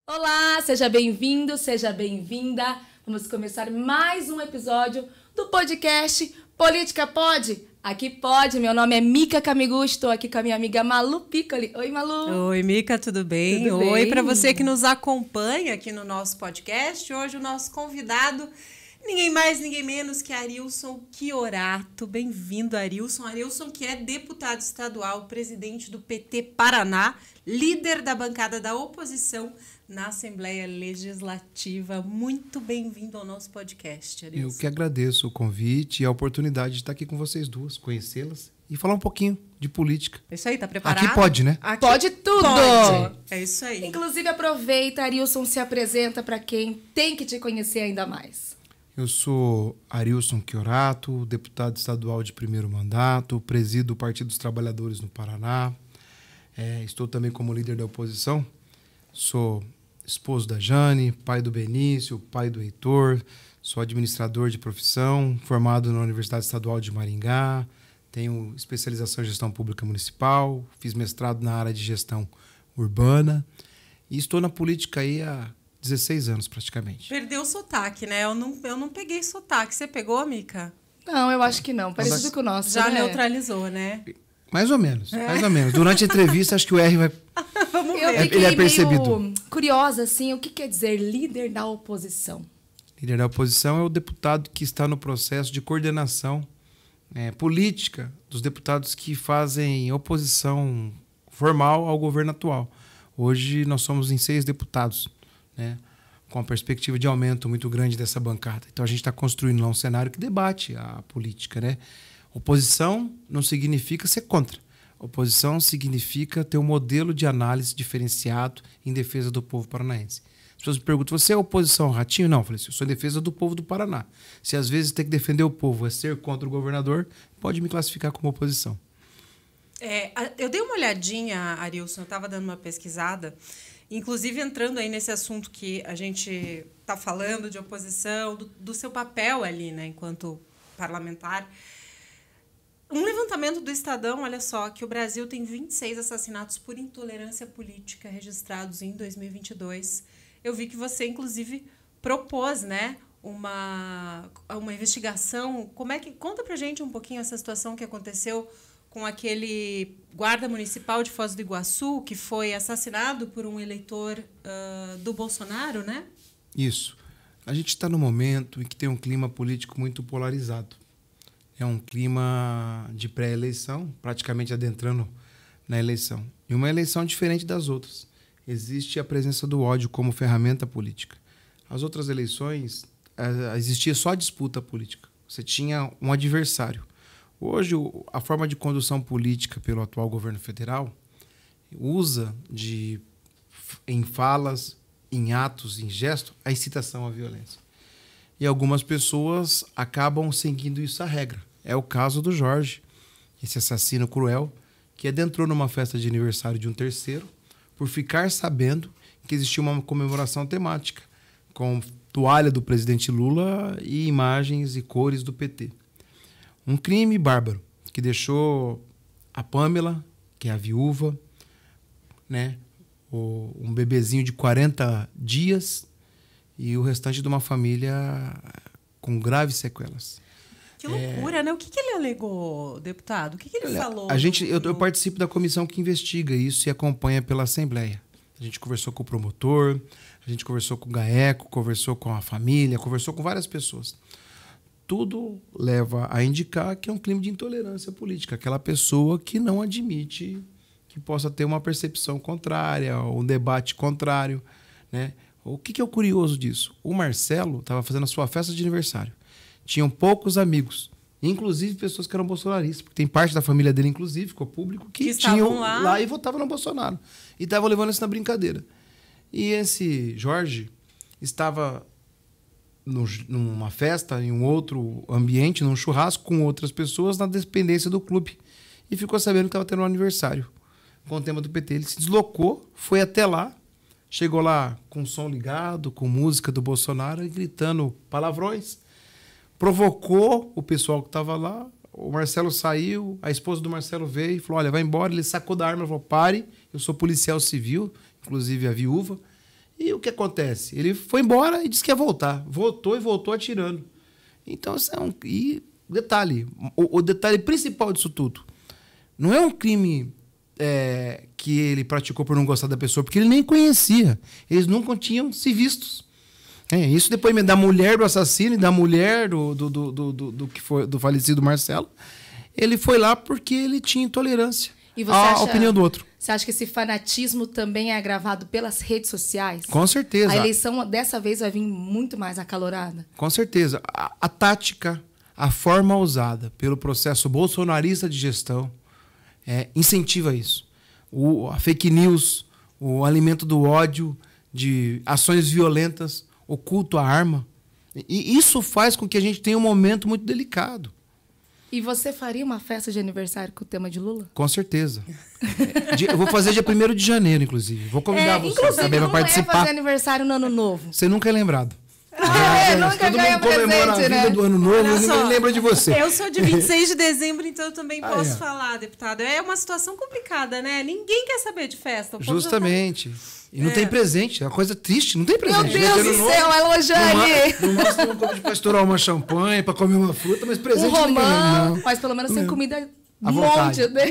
Olá, seja bem-vindo, seja bem-vinda. Vamos começar mais um episódio do podcast Política Pode? Aqui pode. Meu nome é Mica Camiguchi, estou aqui com a minha amiga Malu Piccoli. Oi, Malu. Oi, Mica, tudo bem? Tudo Oi bem? para você que nos acompanha aqui no nosso podcast. Hoje o nosso convidado, ninguém mais, ninguém menos que Arilson Chiorato. Bem-vindo, Arilson. Arilson, que é deputado estadual, presidente do PT Paraná, líder da bancada da oposição na Assembleia Legislativa. Muito bem-vindo ao nosso podcast, Arilson. Eu que agradeço o convite e a oportunidade de estar aqui com vocês duas, conhecê-las e falar um pouquinho de política. É isso aí, tá preparado? Aqui pode, né? Aqui Pode tudo! Pode. É isso aí. Inclusive, aproveita, Arilson, se apresenta para quem tem que te conhecer ainda mais. Eu sou Arilson Chiorato, deputado estadual de primeiro mandato, presido o Partido dos Trabalhadores no Paraná. Estou também como líder da oposição. Sou esposo da Jane, pai do Benício, pai do Heitor. Sou administrador de profissão, formado na Universidade Estadual de Maringá. Tenho especialização em gestão pública municipal. Fiz mestrado na área de gestão urbana. E estou na política aí há 16 anos, praticamente. Perdeu o sotaque, né? Eu não peguei sotaque. Você pegou, Mica? Não, eu acho que não. Parecido com o nosso, Já né? neutralizou, né? Mais ou menos, mais ou menos. Durante a entrevista, acho que o R vai... Vamos Eu ver. fiquei Ele é percebido. meio curiosa, assim, o que quer dizer líder da oposição? Líder da oposição é o deputado que está no processo de coordenação política dos deputados que fazem oposição formal ao governo atual. Hoje nós somos em 6 deputados, né, com a perspectiva de aumento muito grande dessa bancada. Então a gente está construindo lá um cenário que debate a política, né? Oposição não significa ser contra. Oposição significa ter um modelo de análise diferenciado em defesa do povo paranaense. As pessoas me perguntam, você é oposição ao Ratinho? Não, eu falei assim, eu sou em defesa do povo do Paraná. Se às vezes ter que defender o povo é ser contra o governador, pode me classificar como oposição. Eu dei uma olhadinha, Arilson, eu estava dando uma pesquisada, inclusive entrando aí nesse assunto que a gente está falando de oposição, do seu papel ali, né, enquanto parlamentar. Um levantamento do Estadão, olha só, que o Brasil tem 26 assassinatos por intolerância política registrados em 2022. Eu vi que você, inclusive, propôs, né, uma investigação. Conta pra gente um pouquinho essa situação que aconteceu com aquele guarda municipal de Foz do Iguaçu, que foi assassinado por um eleitor do Bolsonaro, né? Isso. A gente está num momento em que tem um clima político muito polarizado. É um clima de pré-eleição, praticamente adentrando na eleição. E uma eleição diferente das outras. Existe a presença do ódio como ferramenta política. As outras eleições, existia só disputa política. Você tinha um adversário. Hoje, a forma de condução política pelo atual governo federal usa em falas, em atos, em gestos, a incitação à violência. E algumas pessoas acabam seguindo isso à regra. É o caso do Jorge, esse assassino cruel, que adentrou numa festa de aniversário de um terceiro por ficar sabendo que existia uma comemoração temática com toalha do presidente Lula e imagens e cores do PT. Um crime bárbaro que deixou a Pamela, que é a viúva, né, um bebezinho de 40 dias e o restante de uma família com graves sequelas. Que loucura, né? O que ele alegou, deputado? O que ele falou? Eu participo da comissão que investiga isso e acompanha pela Assembleia. A gente conversou com o promotor, a gente conversou com o GAECO, conversou com a família, conversou com várias pessoas. Tudo leva a indicar que é um clima de intolerância política. Aquela pessoa que não admite que possa ter uma percepção contrária, um debate contrário, né? O que é o curioso disso? O Marcelo estava fazendo a sua festa de aniversário. Tinham poucos amigos, inclusive pessoas que eram bolsonaristas, porque tem parte da família dele, inclusive, ficou público, que tinham lá e votavam no Bolsonaro. E estavam levando isso na brincadeira. E esse Jorge estava numa festa, em um outro ambiente, num churrasco com outras pessoas, na dependência do clube. E ficou sabendo que estava tendo um aniversário com o tema do PT. Ele se deslocou, foi até lá, chegou lá com o som ligado, com música do Bolsonaro, e gritando palavrões. Provocou o pessoal que estava lá. O Marcelo saiu, a esposa do Marcelo veio e falou, olha, vai embora. Ele sacou da arma e falou, pare, eu sou policial civil, inclusive a viúva, E o que acontece? Ele foi embora e disse que ia voltar. Voltou e voltou atirando. Então, e detalhe, o detalhe principal disso tudo, não é um crime que ele praticou por não gostar da pessoa, porque ele nem conhecia. Eles nunca tinham se vistos. Isso depois da mulher do assassino e da mulher do falecido Marcelo. Ele foi lá porque ele tinha intolerância à opinião do outro. Você acha que esse fanatismo também é agravado pelas redes sociais? Com certeza. A eleição dessa vez vai vir muito mais acalorada? Com certeza. A tática, a forma usada pelo processo bolsonarista de gestão incentiva isso. A fake news, o alimento do ódio, de ações violentas, o culto à arma. E isso faz com que a gente tenha um momento muito delicado. E você faria uma festa de aniversário com o tema de Lula? Com certeza. Eu vou fazer dia 1º de janeiro, inclusive. Vou convidar você também para participar. Fazer aniversário no ano novo. Você nunca é lembrado. Nunca todo mundo comemora a vida do ano novo e ninguém lembra de você. Eu sou de 26 de dezembro, então eu também posso falar, deputado. É uma situação complicada, né? Ninguém quer saber de festa. Justamente. E não tem presente. É uma coisa triste. Não tem presente. Meu Deus do céu, Elojane! No máximo, uma coisa de pastorar uma champanhe, para comer uma fruta, mas presente romão, mas pelo menos tem comida à vontade. Né?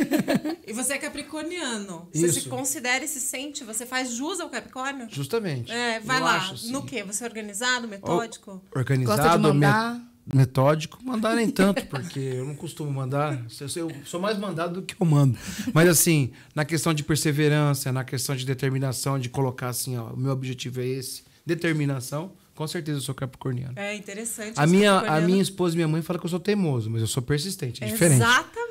E você é capricorniano. Isso. Você se considera e se sente, você faz jus ao Capricórnio? Justamente. Vai lá. Acho, no quê? Você é organizado, metódico? Organizado, gosta de mandar? Metódico. Mandar nem tanto, porque eu não costumo mandar. Eu sou mais mandado do que eu mando. Mas assim, na questão de perseverança, na questão de determinação, de colocar assim, ó, o meu objetivo é esse, determinação, com certeza eu sou capricorniano. É interessante. A minha esposa e minha mãe falam que eu sou teimoso, mas eu sou persistente, é diferente. Exatamente.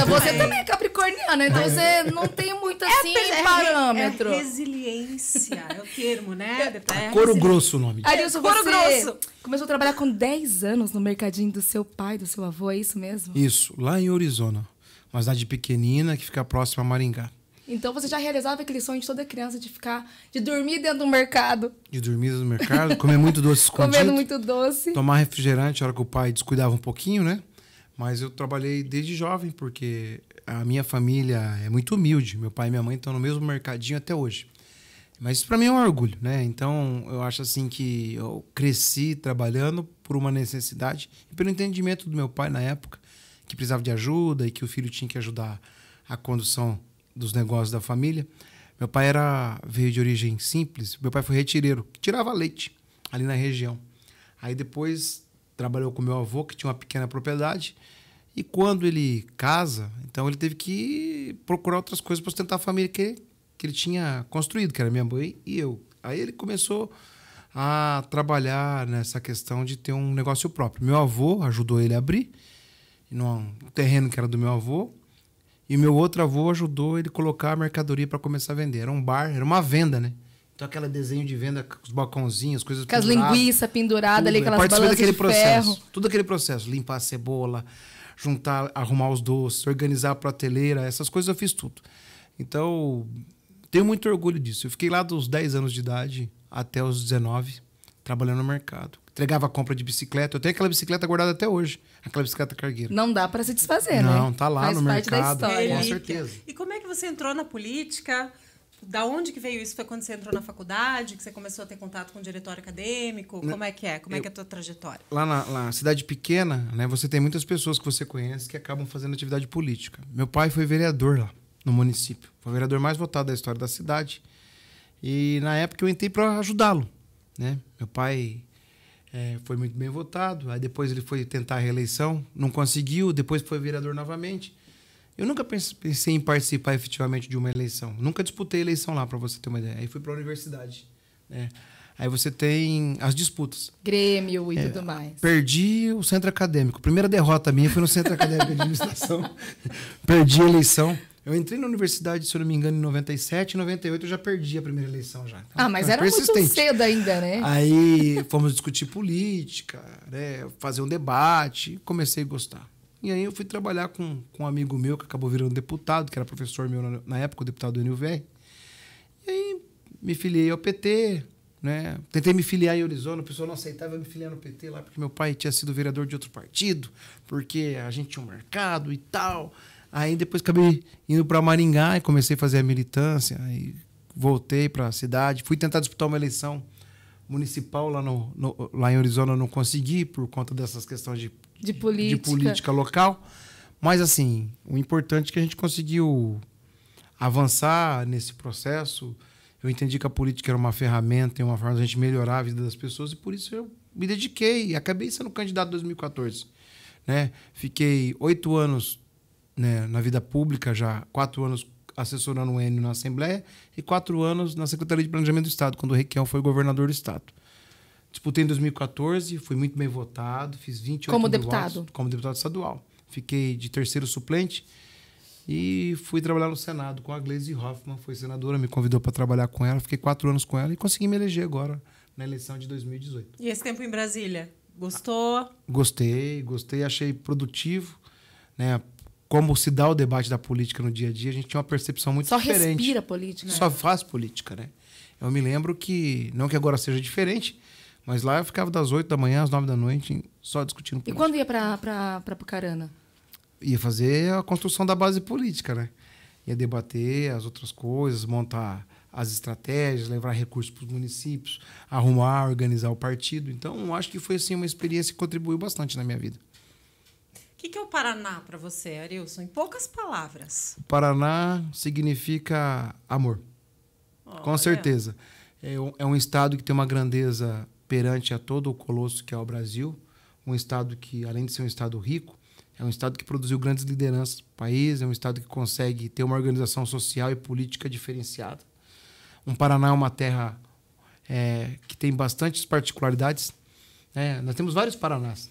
Você também é capricorniana, então você não tem muito assim parâmetro. É resiliência, é o termo, né? Couro grosso o nome. Adilson, Couro grosso. Começou a trabalhar com 10 anos no mercadinho do seu pai, do seu avô, é isso mesmo? Isso, lá em Orizona, uma cidade pequenina que fica próxima a Maringá. Então você já realizava aquele sonho de toda criança de dormir dentro do mercado. De dormir no mercado, comer muito doce escondido. Comendo muito doce. Tomar refrigerante, a hora que o pai descuidava um pouquinho, né? Mas eu trabalhei desde jovem, porque a minha família é muito humilde. Meu pai e minha mãe estão no mesmo mercadinho até hoje. Mas isso para mim é um orgulho, né? Então eu acho assim que eu cresci trabalhando por uma necessidade e pelo entendimento do meu pai na época, que precisava de ajuda e que o filho tinha que ajudar a condução dos negócios da família. Meu pai veio de origem simples. Meu pai foi retireiro, que tirava leite ali na região. Aí depois trabalhou com meu avô, que tinha uma pequena propriedade. E quando ele casa, então ele teve que procurar outras coisas para sustentar a família que ele tinha construído, que era minha mãe e eu. Aí ele começou a trabalhar nessa questão de ter um negócio próprio. Meu avô ajudou ele a abrir num terreno que era do meu avô. E meu outro avô ajudou ele a colocar a mercadoria para começar a vender. Era um bar, era uma venda, né? Então aquele desenho de venda com os balcãozinhos, coisas penduradas. Com as linguiças penduradas ali, aquelas balanças de ferro. Tudo aquele processo. Limpar a cebola, juntar, arrumar os doces, organizar a prateleira, essas coisas eu fiz tudo. Então, tenho muito orgulho disso. Eu fiquei lá dos 10 anos de idade até os 19, trabalhando no mercado. Entregava a compra de bicicleta. Eu tenho aquela bicicleta guardada até hoje. Aquela bicicleta cargueira. Não dá para se desfazer, né? Não, tá lá Faz no parte mercado. Da história. Com certeza. E como é que você entrou na política? Da onde que veio isso? Foi quando você entrou na faculdade? Que você começou a ter contato com o diretório acadêmico? Como é que é? Como é que é a tua trajetória? Lá na cidade pequena, né, você tem muitas pessoas que você conhece que acabam fazendo atividade política. Meu pai foi vereador lá no município. Foi o vereador mais votado da história da cidade. E na época eu entrei para ajudá-lo, né? Meu pai foi muito bem votado. Aí depois ele foi tentar a reeleição, não conseguiu. Depois foi vereador novamente. Eu nunca pensei em participar efetivamente de uma eleição. Nunca disputei eleição lá, para você ter uma ideia. Aí fui para a universidade, né? Aí você tem as disputas. Grêmio e tudo mais. Perdi o centro acadêmico. A primeira derrota minha foi no centro acadêmico de administração. Perdi a eleição. Eu entrei na universidade, se eu não me engano, em 97, em 98 eu já perdi a primeira eleição já. Então, mas era muito cedo ainda, né? Aí fomos discutir política, né, fazer um debate, comecei a gostar. E aí eu fui trabalhar com um amigo meu que acabou virando deputado, que era professor meu na época, o deputado Enil Verri. E aí me filiei ao PT, né? Tentei me filiar em Orizona, o pessoal não aceitava me filiar no PT lá, porque meu pai tinha sido vereador de outro partido, porque a gente tinha um mercado e tal. Aí depois acabei indo para Maringá e comecei a fazer a militância. Aí voltei para a cidade, fui tentar disputar uma eleição municipal lá em Orizona, não consegui por conta dessas questões de política local. Mas, assim, o importante é que a gente conseguiu avançar nesse processo. Eu entendi que a política era uma ferramenta e uma forma de a gente melhorar a vida das pessoas, e por isso eu me dediquei e acabei sendo candidato em 2014. Né? Fiquei 8 anos, né, na vida pública, já 4 anos assessorando o Enio na Assembleia e 4 anos na Secretaria de Planejamento do Estado, quando o Requião foi governador do Estado. Disputei em 2014, fui muito bem votado, fiz 28 como mil deputado? Votos, como deputado estadual. Fiquei de terceiro suplente e fui trabalhar no Senado com a Gleisi Hoffmann, foi senadora, me convidou para trabalhar com ela, fiquei 4 anos com ela e consegui me eleger agora na eleição de 2018. E esse tempo em Brasília? Gostou? Gostei, achei produtivo, né? Como se dá o debate da política no dia a dia, a gente tinha uma percepção muito diferente. Só respira política. Só faz política, né? Eu me lembro que, não que agora seja diferente, mas lá eu ficava das 8 da manhã às 9 da noite só discutindo política. E quando ia para Apucarana? Ia fazer a construção da base política, né? Ia debater as outras coisas, montar as estratégias, levar recursos para os municípios, arrumar, organizar o partido. Então, acho que foi assim, uma experiência que contribuiu bastante na minha vida. O que é o Paraná para você, Arilson? Em poucas palavras. O Paraná significa amor. Com certeza. É um estado que tem uma grandeza perante a todo o colosso que é o Brasil. Um estado que, além de ser um estado rico, é um estado que produziu grandes lideranças do país. É um estado que consegue ter uma organização social e política diferenciada. Um Paraná é uma terra que tem bastantes particularidades. Nós temos vários Paranás.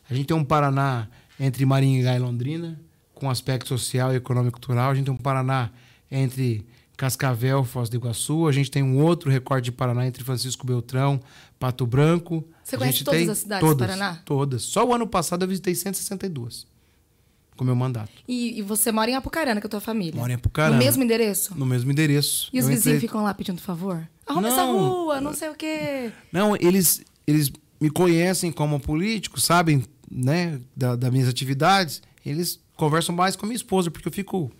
A gente tem um Paraná entre Maringá e Londrina, com aspecto social e econômico cultural. A gente tem um Paraná entre Cascavel e Foz do Iguaçu. A gente tem um outro recorte de Paraná entre Francisco Beltrão, Pato Branco. Você conhece todas as cidades do Paraná? Todas. Só o ano passado eu visitei 162, com o meu mandato. E você mora em Apucarana com a tua família? Moro em Apucarana. No mesmo endereço? No mesmo endereço. E os vizinhos ficam lá pedindo favor? Arruma essa rua, não sei o quê. Não, eles me conhecem como político, sabem, né, das minhas atividades. Eles conversam mais com a minha esposa, porque eu fico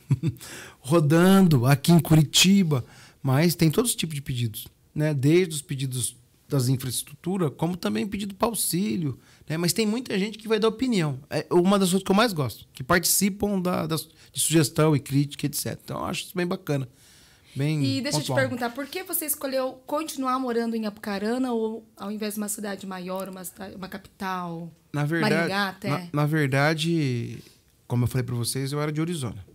rodando aqui em Curitiba. Mas tem todos os tipos de pedidos, né? Desde os pedidos das infraestruturas, como também pedido para auxílio, né? Mas tem muita gente que vai dar opinião. É uma das coisas que eu mais gosto, que participam de sugestão e crítica, etc. Então, eu acho isso bem bacana. E deixa eu te perguntar, por que você escolheu continuar morando em Apucarana ou ao invés de uma cidade maior, uma capital? Na verdade, Maringá até? Na verdade, como eu falei para vocês, eu era de Orizona.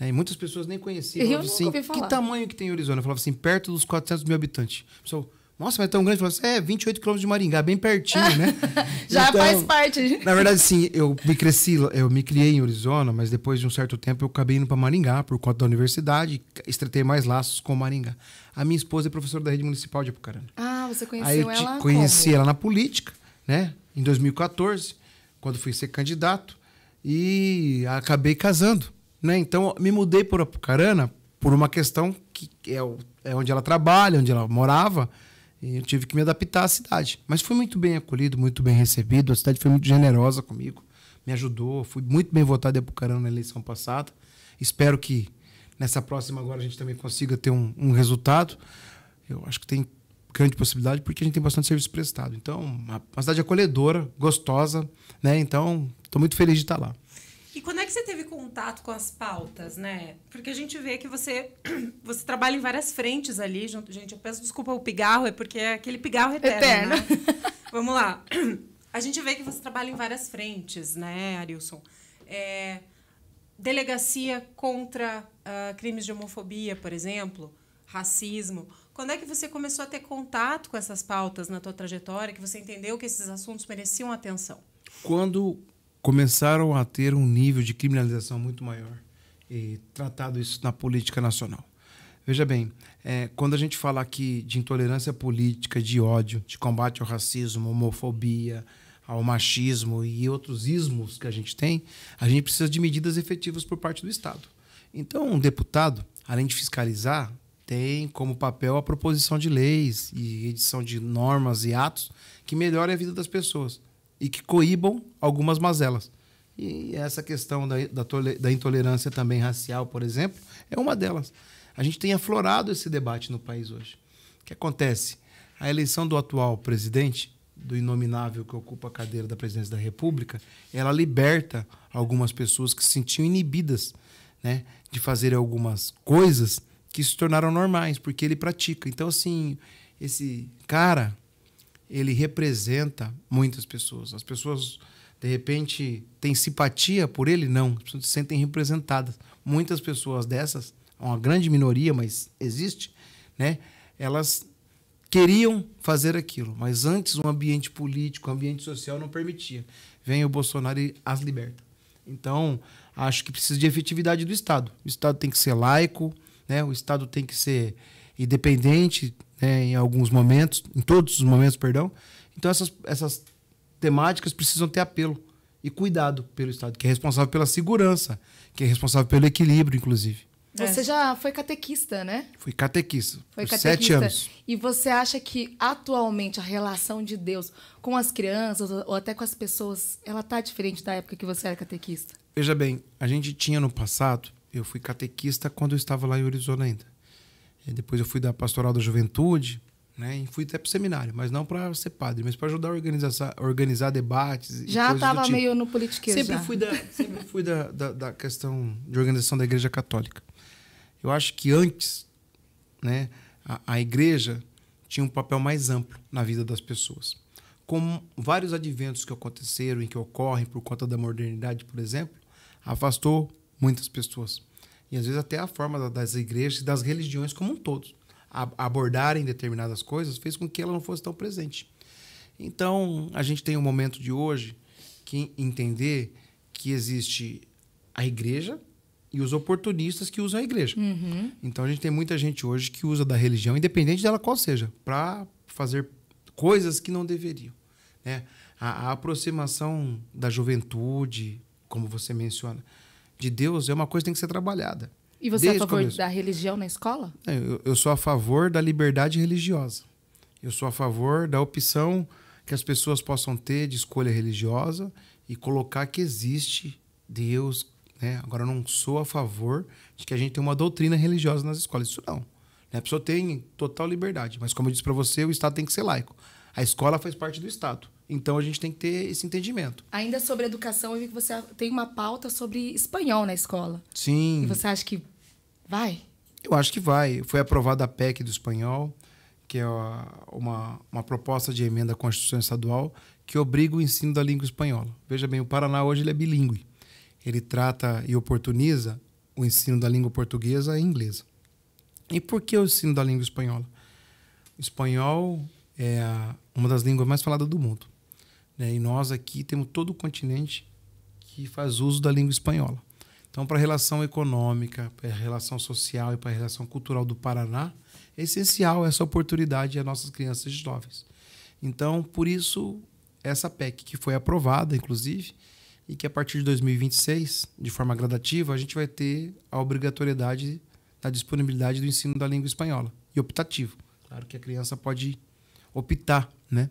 E muitas pessoas nem conheciam. Eu nunca ouvi falar. Que tamanho que tem Orizona? Eu falava assim, perto dos 400 mil habitantes. Pessoal, nossa, mas é tão grande. Eu falava assim, 28 quilômetros de Maringá, bem pertinho, né? Já então, faz parte. Na verdade, sim, eu me criei em Orizona, mas depois de um certo tempo eu acabei indo para Maringá por conta da universidade, estreitei mais laços com Maringá. A minha esposa é professora da Rede Municipal de Apucarana. Ah, você conheceu Aí ela conheci ela na política, né? Em 2014, quando fui ser candidato, e acabei casando, né? Então, me mudei por Apucarana por uma questão que é onde ela trabalha, onde ela morava, e eu tive que me adaptar à cidade. Mas fui muito bem acolhido, muito bem recebido, a cidade foi muito generosa comigo, me ajudou, fui muito bem votado em Apucarana na eleição passada. Espero que nessa próxima agora a gente também consiga ter um resultado. Eu acho que tem grande possibilidade, porque a gente tem bastante serviço prestado. Então, uma cidade acolhedora, gostosa, né? Então, estou muito feliz de estar lá. E quando é que você teve contato com as pautas, né? Porque a gente vê que você trabalha em várias frentes ali. Gente, eu peço desculpa o pigarro, é porque é aquele pigarro eterno. Né? Vamos lá. A gente vê que você trabalha em várias frentes, né, Arilson? Delegacia contra crimes de homofobia, por exemplo, racismo. Quando é que você começou a ter contato com essas pautas na tua trajetória, que você entendeu que esses assuntos mereciam atenção? Quando começaram a ter um nível de criminalização muito maior e tratado isso na política nacional. Veja bem, quando a gente fala aqui de intolerância política, de ódio, de combate ao racismo, homofobia, ao machismo e outros ismos que a gente precisa de medidas efetivas por parte do Estado. Então, um deputado, além de fiscalizar, tem como papel a proposição de leis e edição de normas e atos que melhorem a vida das pessoas e que coíbam algumas mazelas. E essa questão da intolerância também racial, por exemplo, é uma delas. a gente tem aflorado esse debate no país hoje. O que acontece? A eleição do atual presidente, do inominável que ocupa a cadeira da presidência da República, ela liberta algumas pessoas que se sentiam inibidas, né, de fazer algumas coisas que se tornaram normais, porque ele pratica. Então, assim, esse cara, ele representa muitas pessoas. As pessoas, de repente, têm simpatia por ele? Não. As pessoas se sentem representadas. Muitas pessoas dessas, uma grande minoria, mas existe, né, elas queriam fazer aquilo, mas antes o ambiente político, o ambiente social não permitia. Vem o Bolsonaro e as liberta. Então, acho que precisa de efetividade do Estado. O Estado tem que ser laico, né? O Estado tem que ser independente, né, em alguns momentos, em todos os momentos, perdão. Então, essas temáticas precisam ter apelo e cuidado pelo Estado, que é responsável pela segurança, que é responsável pelo equilíbrio, inclusive. Você já foi catequista, né? Fui catequista. Foi por catequista. 7 anos. E você acha que, atualmente, a relação de Deus com as crianças ou até com as pessoas, ela tá diferente da época que você era catequista? Veja bem, a gente tinha no passado, eu fui catequista quando eu estava lá em Arizona ainda. E depois eu fui da Pastoral da Juventude, né? E fui até para o seminário, mas não para ser padre, mas para ajudar a organizar debates. Já estava tipo. Meio no politiquês. Sempre fui da questão de organização da Igreja Católica. Eu acho que antes, né, a igreja tinha um papel mais amplo na vida das pessoas. Com vários adventos que aconteceram e que ocorrem por conta da modernidade, por exemplo, afastou muitas pessoas. E às vezes até a forma das igrejas e das religiões como um todo abordarem determinadas coisas fez com que ela não fosse tão presente. Então, a gente tem um momento de hoje que entender que existe a igreja e os oportunistas que usam a igreja. Uhum. Então, a gente tem muita gente hoje que usa da religião, independente dela qual seja, para fazer coisas que não deveriam, né? A aproximação da juventude, como você menciona, de Deus é uma coisa que tem que ser trabalhada. E você é a favor da religião na escola? Eu sou a favor da liberdade religiosa. Eu sou a favor da opção que as pessoas possam ter de escolha religiosa e colocar que existe Deus, né? Agora, eu não sou a favor de que a gente tenha uma doutrina religiosa nas escolas. Isso não. A pessoa tem total liberdade. Mas, como eu disse para você, o Estado tem que ser laico. A escola faz parte do Estado. Então, a gente tem que ter esse entendimento. Ainda sobre educação, eu vi que você tem uma pauta sobre espanhol na escola. Sim. E você acha que vai? Eu acho que vai. Foi aprovada a PEC do espanhol, que é uma proposta de emenda à Constituição Estadual que obriga o ensino da língua espanhola. Veja bem, o Paraná hoje ele é bilíngue. Ele trata e oportuniza o ensino da língua portuguesa e inglesa. E por que o ensino da língua espanhola? O espanhol é uma das línguas mais faladas do mundo, né? E nós aqui temos todo o continente que faz uso da língua espanhola. Então, para a relação econômica, para a relação social e para a relação cultural do Paraná, é essencial essa oportunidade às nossas crianças e jovens. Então, por isso, essa PEC que foi aprovada, inclusive, e que a partir de 2026, de forma gradativa, a gente vai ter a obrigatoriedade da disponibilidade do ensino da língua espanhola e optativo. Claro que a criança pode optar, né?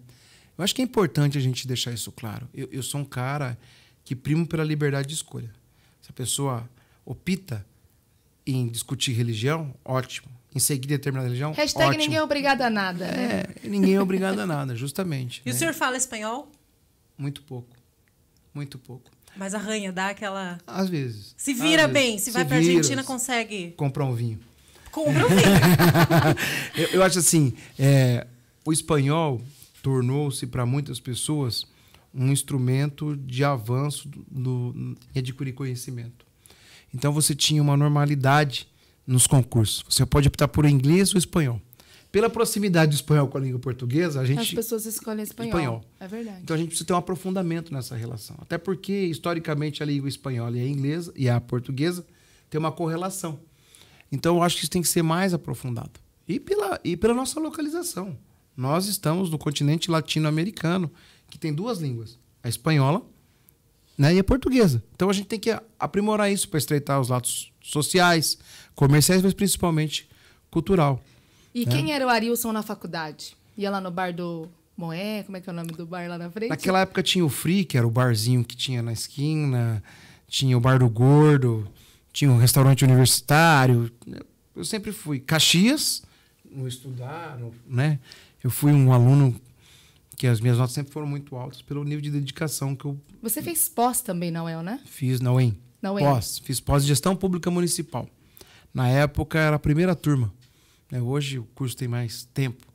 Eu acho que é importante a gente deixar isso claro. Eu sou um cara que primo pela liberdade de escolha. Se a pessoa opta em discutir religião, ótimo. Em seguir determinada religião, hashtag ótimo. Ninguém é obrigado a nada. Ninguém é obrigado a nada, justamente. E o senhor fala espanhol? Muito pouco. Muito pouco. Mas arranha, dá aquela... Às vezes. Se vira bem. Se vai pra Argentina, consegue... Comprar um vinho. Compra um vinho. eu acho assim, o espanhol tornou-se para muitas pessoas um instrumento de avanço em adquirir conhecimento. Então, você tinha uma normalidade nos concursos. Você pode optar por inglês ou espanhol. Pela proximidade do espanhol com a língua portuguesa, as pessoas escolhem espanhol. É verdade. Então, a gente precisa ter um aprofundamento nessa relação. Até porque, historicamente, a língua espanhola e a inglesa e a portuguesa têm uma correlação. Então, eu acho que isso tem que ser mais aprofundado. E pela nossa localização. Nós estamos no continente latino-americano, que tem duas línguas. A espanhola, né, e a portuguesa. Então, a gente tem que aprimorar isso para estreitar os laços sociais, comerciais, mas principalmente cultural. E quem era o Arilson na faculdade? Ia lá no bar do Moé? Como é que é o nome do bar lá na frente? Naquela época tinha o Free, que era o barzinho que tinha na esquina, tinha o Bar do Gordo, tinha um restaurante universitário. Eu sempre fui. Caxias, no estudar, né? Eu fui um aluno que as minhas notas sempre foram muito altas pelo nível de dedicação que eu Você fez pós também na UEL, né? fiz na UEM. Na UEM. Fiz pós de gestão pública municipal. Na época era a primeira turma. Né? Hoje o curso tem mais tempo.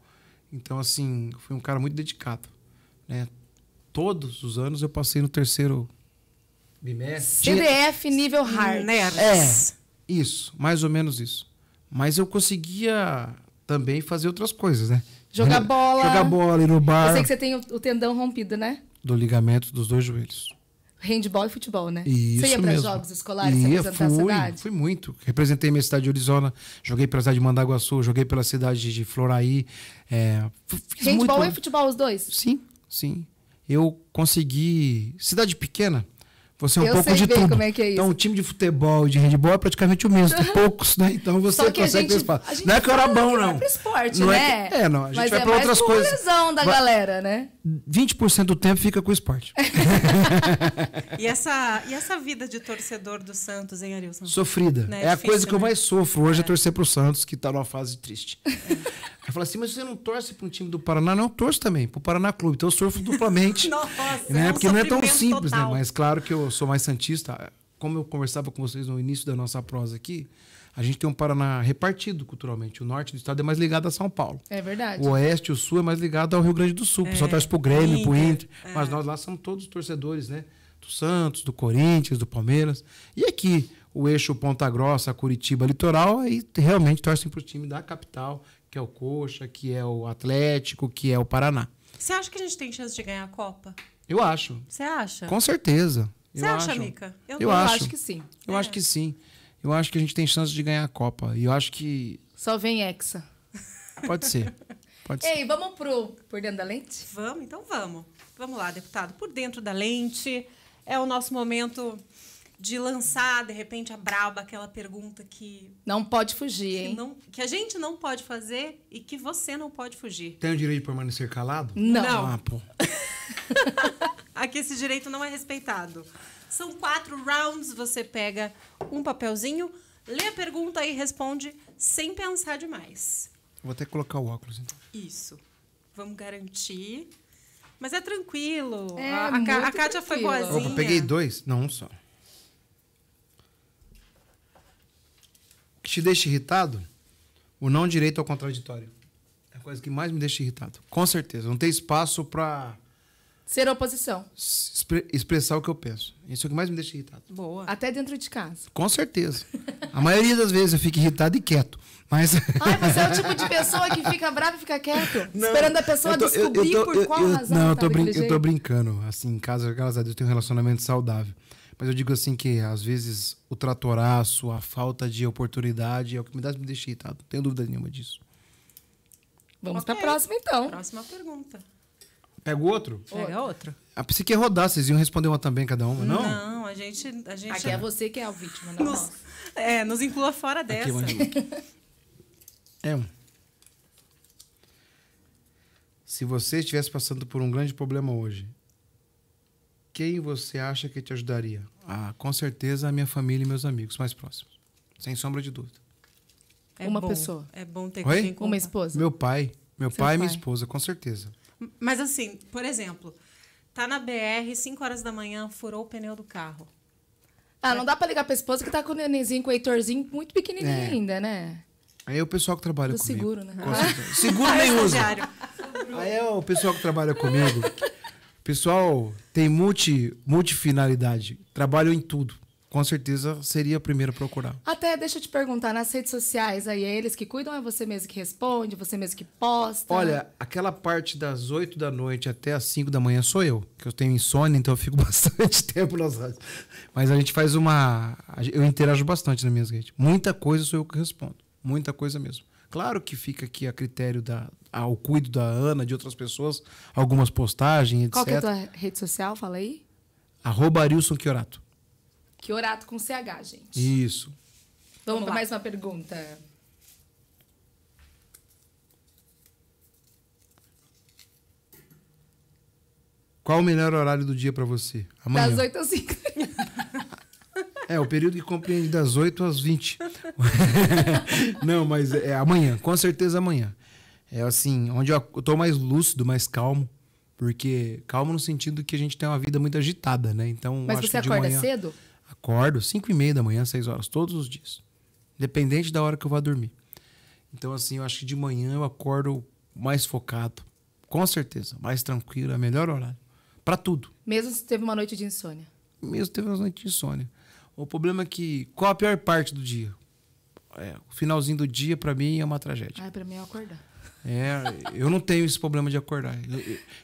Então, assim, eu fui um cara muito dedicado. Né? Todos os anos eu passei no terceiro bimestre. CDF nível hard. Nerds. Isso, mais ou menos isso. Mas eu conseguia também fazer outras coisas, né? Jogar bola. Jogar bola, ir no bar. Eu sei que você tem o tendão rompido, né? Do ligamento dos 2 joelhos. Handball e futebol, né? Isso Você ia para mesmo. jogos escolares, se apresentar a cidade? Fui muito. Representei minha cidade de Orizona, joguei pela cidade de Mandaguaçu, joguei pela cidade de Floraí. Fiz Handball muito... e futebol, os dois? Sim, sim. Eu consegui... Cidade pequena, você é um Eu pouco sei de bem tudo. como é que é isso. Então, o time de futebol e de handball é praticamente o mesmo. Tem poucos, né? Então, você Só que consegue ter espaço. Não é que eu era bom, não. É pro esporte, Não né? É, que... não. A gente Mas vai para outras coisas. Mas é mais lesão da galera, né? 20% do tempo fica com o esporte. E essa vida de torcedor do Santos, hein, Arilson? Sofrida. Né? É a Difícil, coisa que eu né? mais sofro hoje é torcer pro Santos, que tá numa fase triste. Eu falo assim, mas você não torce para um time do Paraná? Não, eu torço também, pro Paraná Clube. Então eu sofro duplamente. Nossa, né? é um Porque não é tão sofrimento simples, total. né? Mas claro que eu sou mais santista. Como eu conversava com vocês no início da nossa prosa aqui, a gente tem um Paraná repartido culturalmente. O norte do estado é mais ligado a São Paulo. É verdade. O oeste e o sul é mais ligado ao Rio Grande do Sul. O pessoal torce pro Grêmio, pro Inter. É. Mas nós lá somos todos torcedores, né? Do Santos, do Corinthians, do Palmeiras. E aqui, o eixo Ponta Grossa, Curitiba, Litoral, aí realmente torcem pro time da capital, que é o Coxa, que é o Atlético, que é o Paraná. Você acha que a gente tem chance de ganhar a Copa? Eu acho. Você acha? Com certeza. Você acha, Mica? Eu acho. acho que sim. Eu acho que sim. Eu acho que a gente tem chance de ganhar a Copa. E eu acho que Só vem Hexa. pode ser. Pode ser. Ei, vamos Por Dentro da Lente? Vamos, então vamos. Vamos lá, deputado. Por Dentro da Lente é o nosso momento de lançar, de repente, a braba, aquela pergunta que Não pode fugir, hein? a gente não pode fazer e que você não pode fugir. Tem o direito de permanecer calado? Não. Ah, pô. Aqui esse direito não é respeitado. São 4 rounds, você pega um papelzinho, lê a pergunta e responde sem pensar demais. Vou até colocar o óculos, então. Isso. Vamos garantir. Mas é tranquilo. É, a muito Kátia foi tranquilo. boazinha. Opa, peguei 2? Não, um só. O que te deixa irritado? O não direito ao contraditório. É a coisa que mais me deixa irritado. Com certeza. Não tem espaço para Ser oposição. expressar o que eu penso. Isso é o que mais me deixa irritado. Boa. Até dentro de casa. Com certeza. A maioria das vezes eu fico irritado e quieto. Mas... Ai, você é o tipo de pessoa que fica brava e fica quieto? Esperando a pessoa descobrir por qual razão Não, tá eu daquele tô jeito. brincando. Assim, em casa, graças a Deus, eu tenho um relacionamento saudável. Mas eu digo assim que, às vezes, o tratoraço, a falta de oportunidade é o que me deixa irritado. Não tenho dúvida nenhuma disso. Vamos Ok. pra próxima, então. Próxima pergunta. Pega o outro? Pega outra. Ah, pensei que ia rodar, vocês iam responder uma também, cada uma, não? Não, a gente Aqui é você que é a vítima, não nós. nos inclua fora dessa. É um. Se você estivesse passando por um grande problema hoje, quem você acha que te ajudaria? Ah, com certeza a minha família e meus amigos mais próximos. Sem sombra de dúvida. É Uma bom, pessoa. É bom ter Oi? com quem contar. Uma esposa. Meu pai. Meu Seu pai e minha pai. esposa, com certeza. Mas assim, por exemplo, tá na BR, 5 horas da manhã, furou o pneu do carro. Ah, não dá pra ligar pra esposa que tá com o nenenzinho, com o Heitorzinho, muito pequenininho É. ainda, né? Aí é o pessoal que trabalha Do comigo. seguro, né? Com certeza. Seguro nem usa. Estagiário. Aí é o pessoal que trabalha comigo. O pessoal tem multifinalidade. Trabalham em tudo. Com certeza seria a primeira a procurar. Até, deixa eu te perguntar, nas redes sociais, aí é eles que cuidam, é você mesmo que responde, você mesmo que posta? Olha, aquela parte das 8 da noite até as 5 da manhã sou eu. Que eu tenho insônia, então eu fico bastante tempo nas rádios. Mas a gente faz eu interajo bastante nas minhas redes. Muita coisa sou eu que respondo. Muita coisa mesmo. Claro que fica aqui a critério ao cuido da Ana, de outras pessoas, algumas postagens, etc. Qual que é a tua rede social? Fala aí. @Arilson Chiorato. Chiorato com CH, gente. Isso. Vamos lá. para mais uma pergunta. Qual o melhor horário do dia pra você? Amanhã. Das 8 às 5. O período que compreende das 8 às 20. Não, mas é amanhã, com certeza amanhã. É assim, onde eu tô mais lúcido, mais calmo. Porque calmo no sentido que a gente tem uma vida muito agitada, né? Então, Mas acho você que de acorda manhã, cedo? Acordo 5h30 da manhã, 6 horas, todos os dias. Independente da hora que eu vá dormir. Então, assim, eu acho que de manhã eu acordo mais focado. Com certeza. Mais tranquilo, é o melhor horário. Pra tudo. Mesmo se teve uma noite de insônia. Mesmo teve umas noites de insônia. O problema é que... Qual a pior parte do dia? O finalzinho do dia, pra mim, é uma tragédia. Pra mim é acordar. Eu não tenho esse problema de acordar.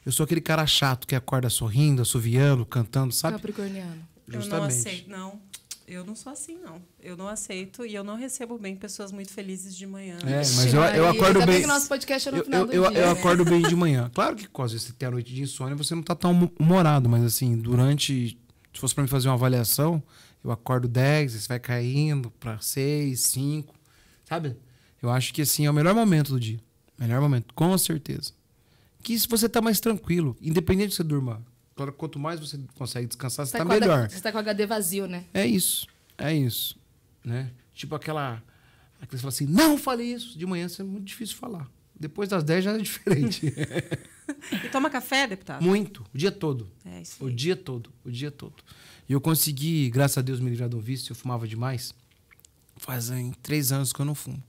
Eu sou aquele cara chato que acorda sorrindo, assoviando, cantando, sabe? Capricorniano. Justamente. Eu não aceito, não. Eu não sou assim, não. Eu não aceito e eu não recebo bem pessoas muito felizes de manhã. Mas eu acordo bem. Que nosso podcast é no final do dia. Eu né? acordo bem de manhã. Claro que, às vezes, você tem a noite de insônia, você não tá tão humorado, mas assim, durante... Se fosse pra mim fazer uma avaliação, eu acordo 10, você vai caindo pra 6, 5, sabe? Eu acho que, assim, é o melhor momento do dia. Melhor momento, com certeza. Que se você tá mais tranquilo, independente de você durma, claro, quanto mais você consegue descansar, você tá melhor. Você tá com o HD vazio, né? É isso, né? Tipo aquela você fala assim, não fale isso. De manhã é muito difícil falar. Depois das 10 já é diferente. E toma café, deputado? Muito, o dia todo. Isso aí. O dia todo. E eu consegui, graças a Deus, me livrar do vício. Eu fumava demais. Fazem 3 anos que eu não fumo.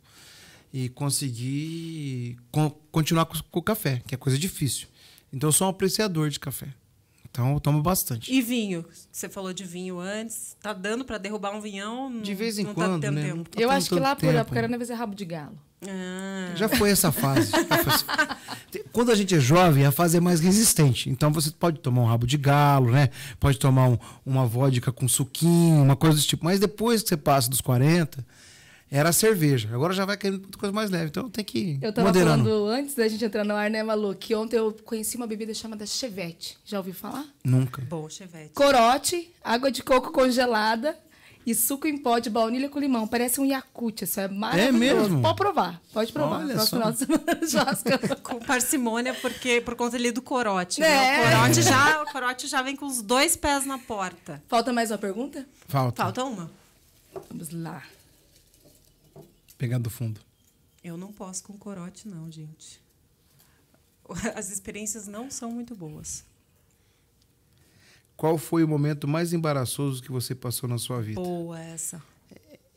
E consegui continuar com o café, que é coisa difícil. Então eu sou um apreciador de café. Então eu tomo bastante. E vinho? Você falou de vinho antes. Tá dando para derrubar um vinhão? De vez em não quando, tá tendo né? tempo. Não tá Eu tendo acho que tanto lá por tempo, Apucarana vai ser rabo de galo. Já foi essa fase. Quando a gente é jovem, a fase é mais resistente. Então você pode tomar um rabo de galo, né? Pode tomar uma vodka com suquinho, uma coisa desse tipo. Mas depois que você passa dos 40, era a cerveja. Agora já vai caindo coisa mais leve. Então tem que ir Eu tava moderando. falando antes da gente entrar no ar, né, Malu? Que ontem eu conheci uma bebida chamada Chevette. Já ouviu falar? Nunca. Boa, Chevette. Corote, água de coco congelada e suco em pó de baunilha com limão. Parece um Yakult, isso é maravilhoso. mesmo? Pode provar. Olha Próximo só. final de semana, churrasco. Com parcimônia, porque por conta ali do corote. É. Né? O corote já vem com os 2 pés na porta. Falta mais uma pergunta? Falta. Falta uma. Vamos lá. Pegar do fundo. Eu não posso com corote, não, gente. As experiências não são muito boas. Qual foi o momento mais embaraçoso que você passou na sua vida? Boa essa.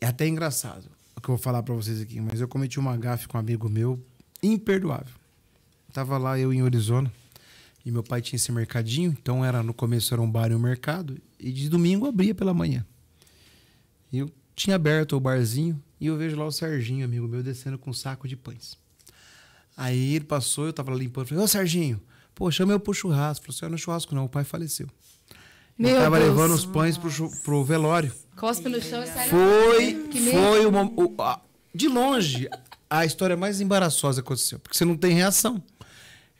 É até engraçado o que eu vou falar pra vocês aqui, mas eu cometi uma gafe com um amigo meu imperdoável. Tava lá eu em Arizona e meu pai tinha esse mercadinho, então no começo era um bar e um mercado, e de domingo abria pela manhã. E eu tinha aberto o barzinho e eu vejo lá o Serginho, amigo meu, descendo com um saco de pães. Aí ele passou, eu tava lá limpando, falei, ô Serginho, pô, chama eu pro churrasco. Falei assim, não é churrasco não, o pai faleceu. Ele Meu tava Deus. levando os pães pro velório. Cospe no chão e sai na Foi Que nem- de longe, a história mais embaraçosa que aconteceu. Porque você não tem reação.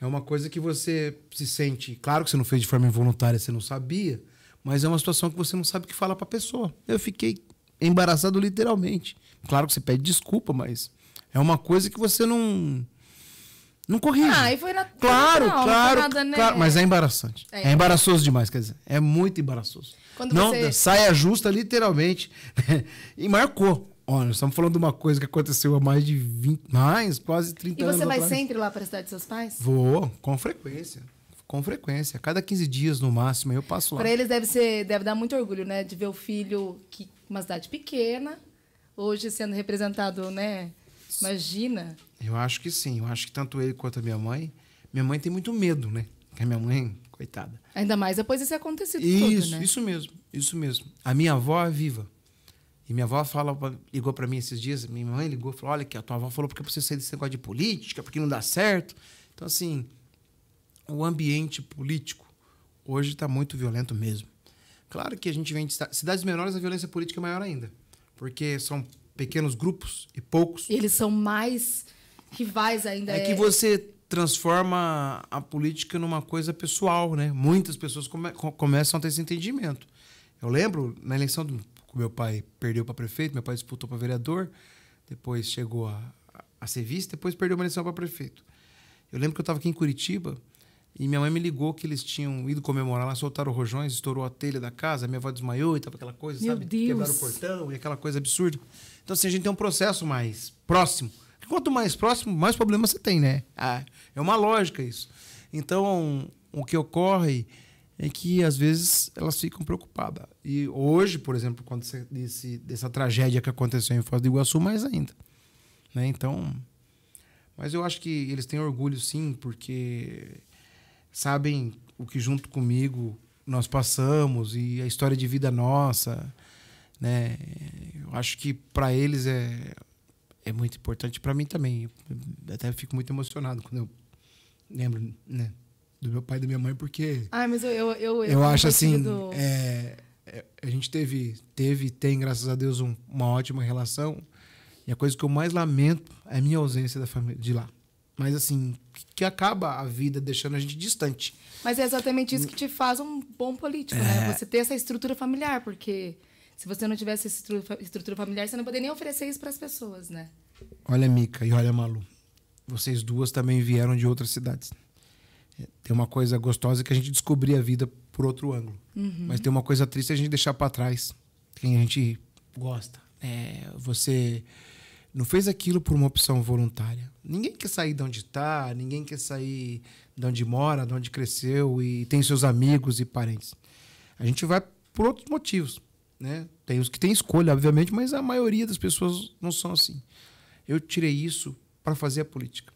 É uma coisa que você se sente... Claro que você não fez de forma involuntária, você não sabia. Mas é uma situação que você não sabe o que falar pra pessoa. Eu fiquei embaraçado literalmente. Claro que você pede desculpa, mas... É uma coisa que você não corrige. E foi na... Claro, não, claro, não foi nada, né? claro, mas é embaraçante. É embaraçoso demais, quer dizer, é muito embaraçoso. Quando Não, você- saia justa, literalmente. E marcou. Olha, nós estamos falando de uma coisa que aconteceu há mais de 20, quase 30 E anos você vai atrás. sempre lá para a cidade dos seus pais? Vou, com frequência. Com frequência. A cada 15 dias, no máximo, eu passo lá. Para eles deve dar muito orgulho, né? De ver o filho, que uma cidade pequena, hoje sendo representado, né? Imagina. Eu acho que sim. Eu acho que tanto ele quanto a minha mãe... Minha mãe tem muito medo, né? Porque a minha mãe, coitada. Ainda mais depois de ter acontecido tudo, né? Isso mesmo. A minha avó é viva. E minha avó ligou pra mim esses dias, minha mãe ligou e falou, olha que a tua avó falou porque você sair desse negócio de política, porque não dá certo. Então, assim, o ambiente político hoje está muito violento mesmo. Claro que a gente vem de cidades menores, a violência política é maior ainda. Porque são pequenos grupos e poucos. Eles são mais rivais ainda. É que você transforma a política numa coisa pessoal, né? Muitas pessoas começam a ter esse entendimento. Eu lembro, na eleição que meu pai perdeu para prefeito, meu pai disputou para vereador, depois chegou a ser vice, depois perdeu uma eleição para prefeito. Eu lembro que eu estava aqui em Curitiba E minha mãe me ligou que eles tinham ido comemorar lá, soltaram rojões, estourou a telha da casa, minha avó desmaiou e tava aquela coisa, Meu sabe? Deus. Quebraram o portão e aquela coisa absurda. Então, assim, a gente tem um processo mais próximo. Porque quanto mais próximo, mais problemas você tem, né? É uma lógica isso. Então, o que ocorre é que, às vezes, elas ficam preocupadas. E hoje, por exemplo, quando dessa tragédia que aconteceu em Foz do Iguaçu, mais ainda. Né? Então, mas eu acho que eles têm orgulho, sim, porque sabem o que junto comigo nós passamos e a história de vida nossa, né? Eu acho que para eles é muito importante, para mim também. Eu até fico muito emocionado quando eu lembro, né, do meu pai e da minha mãe, porque mas eu acho assim, a gente teve e tem, graças a Deus, uma ótima relação, e a coisa que eu mais lamento é a minha ausência da família de lá. Mas, assim, que acaba a vida deixando a gente distante. Mas é exatamente isso que te faz um bom político, né? Você ter essa estrutura familiar, porque se você não tivesse essa estrutura familiar, você não poderia nem oferecer isso para as pessoas, né? Olha, Mica, e olha, Malu. Vocês duas também vieram de outras cidades. Tem uma coisa gostosa que a gente descobrir a vida por outro ângulo. Mas tem uma coisa triste a gente deixar para trás quem a gente gosta. Você não fez aquilo por uma opção voluntária. Ninguém quer sair de onde está, ninguém quer sair de onde mora, de onde cresceu e tem seus amigos e parentes. A gente vai por outros motivos, né? Tem os que têm escolha, obviamente, mas a maioria das pessoas não são assim. Eu tirei isso para fazer a política.